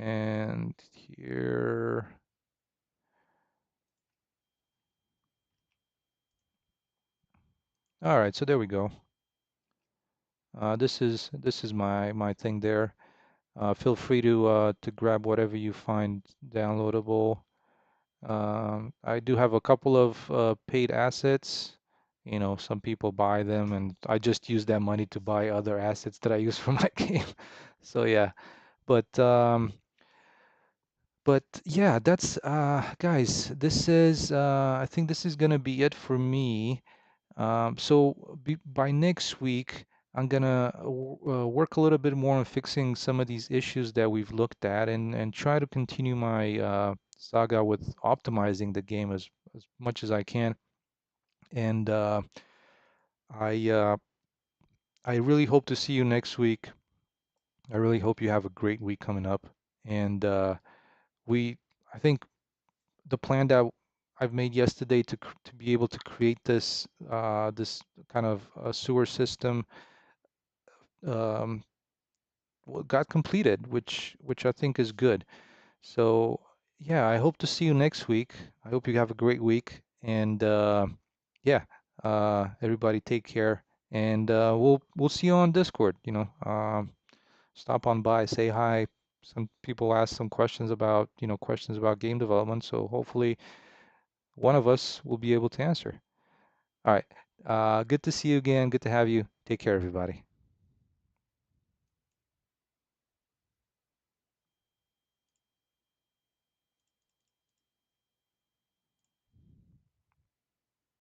and here. All right. So there we go. This is my thing there. Feel free to grab whatever you find downloadable. I do have a couple of paid assets. You know, some people buy them, and I just use that money to buy other assets that I use for my game. So yeah, but yeah, that's guys. This is I think this is gonna be it for me. By next week, I'm gonna work a little bit more on fixing some of these issues that we've looked at, and try to continue my saga with optimizing the game as much as I can. And I uh, I really hope to see you next week. I really hope you have a great week coming up. And we, I think the plan that I've made yesterday to be able to create this kind of sewer system um, got completed, which I think is good. So yeah, I hope to see you next week. I hope you have a great week, and yeah, everybody take care, and we'll see you on Discord. Stop on by, say hi. Some people ask some questions about questions about game development, so hopefully one of us will be able to answer. All right, good to see you again. Good to have you. Take care, everybody.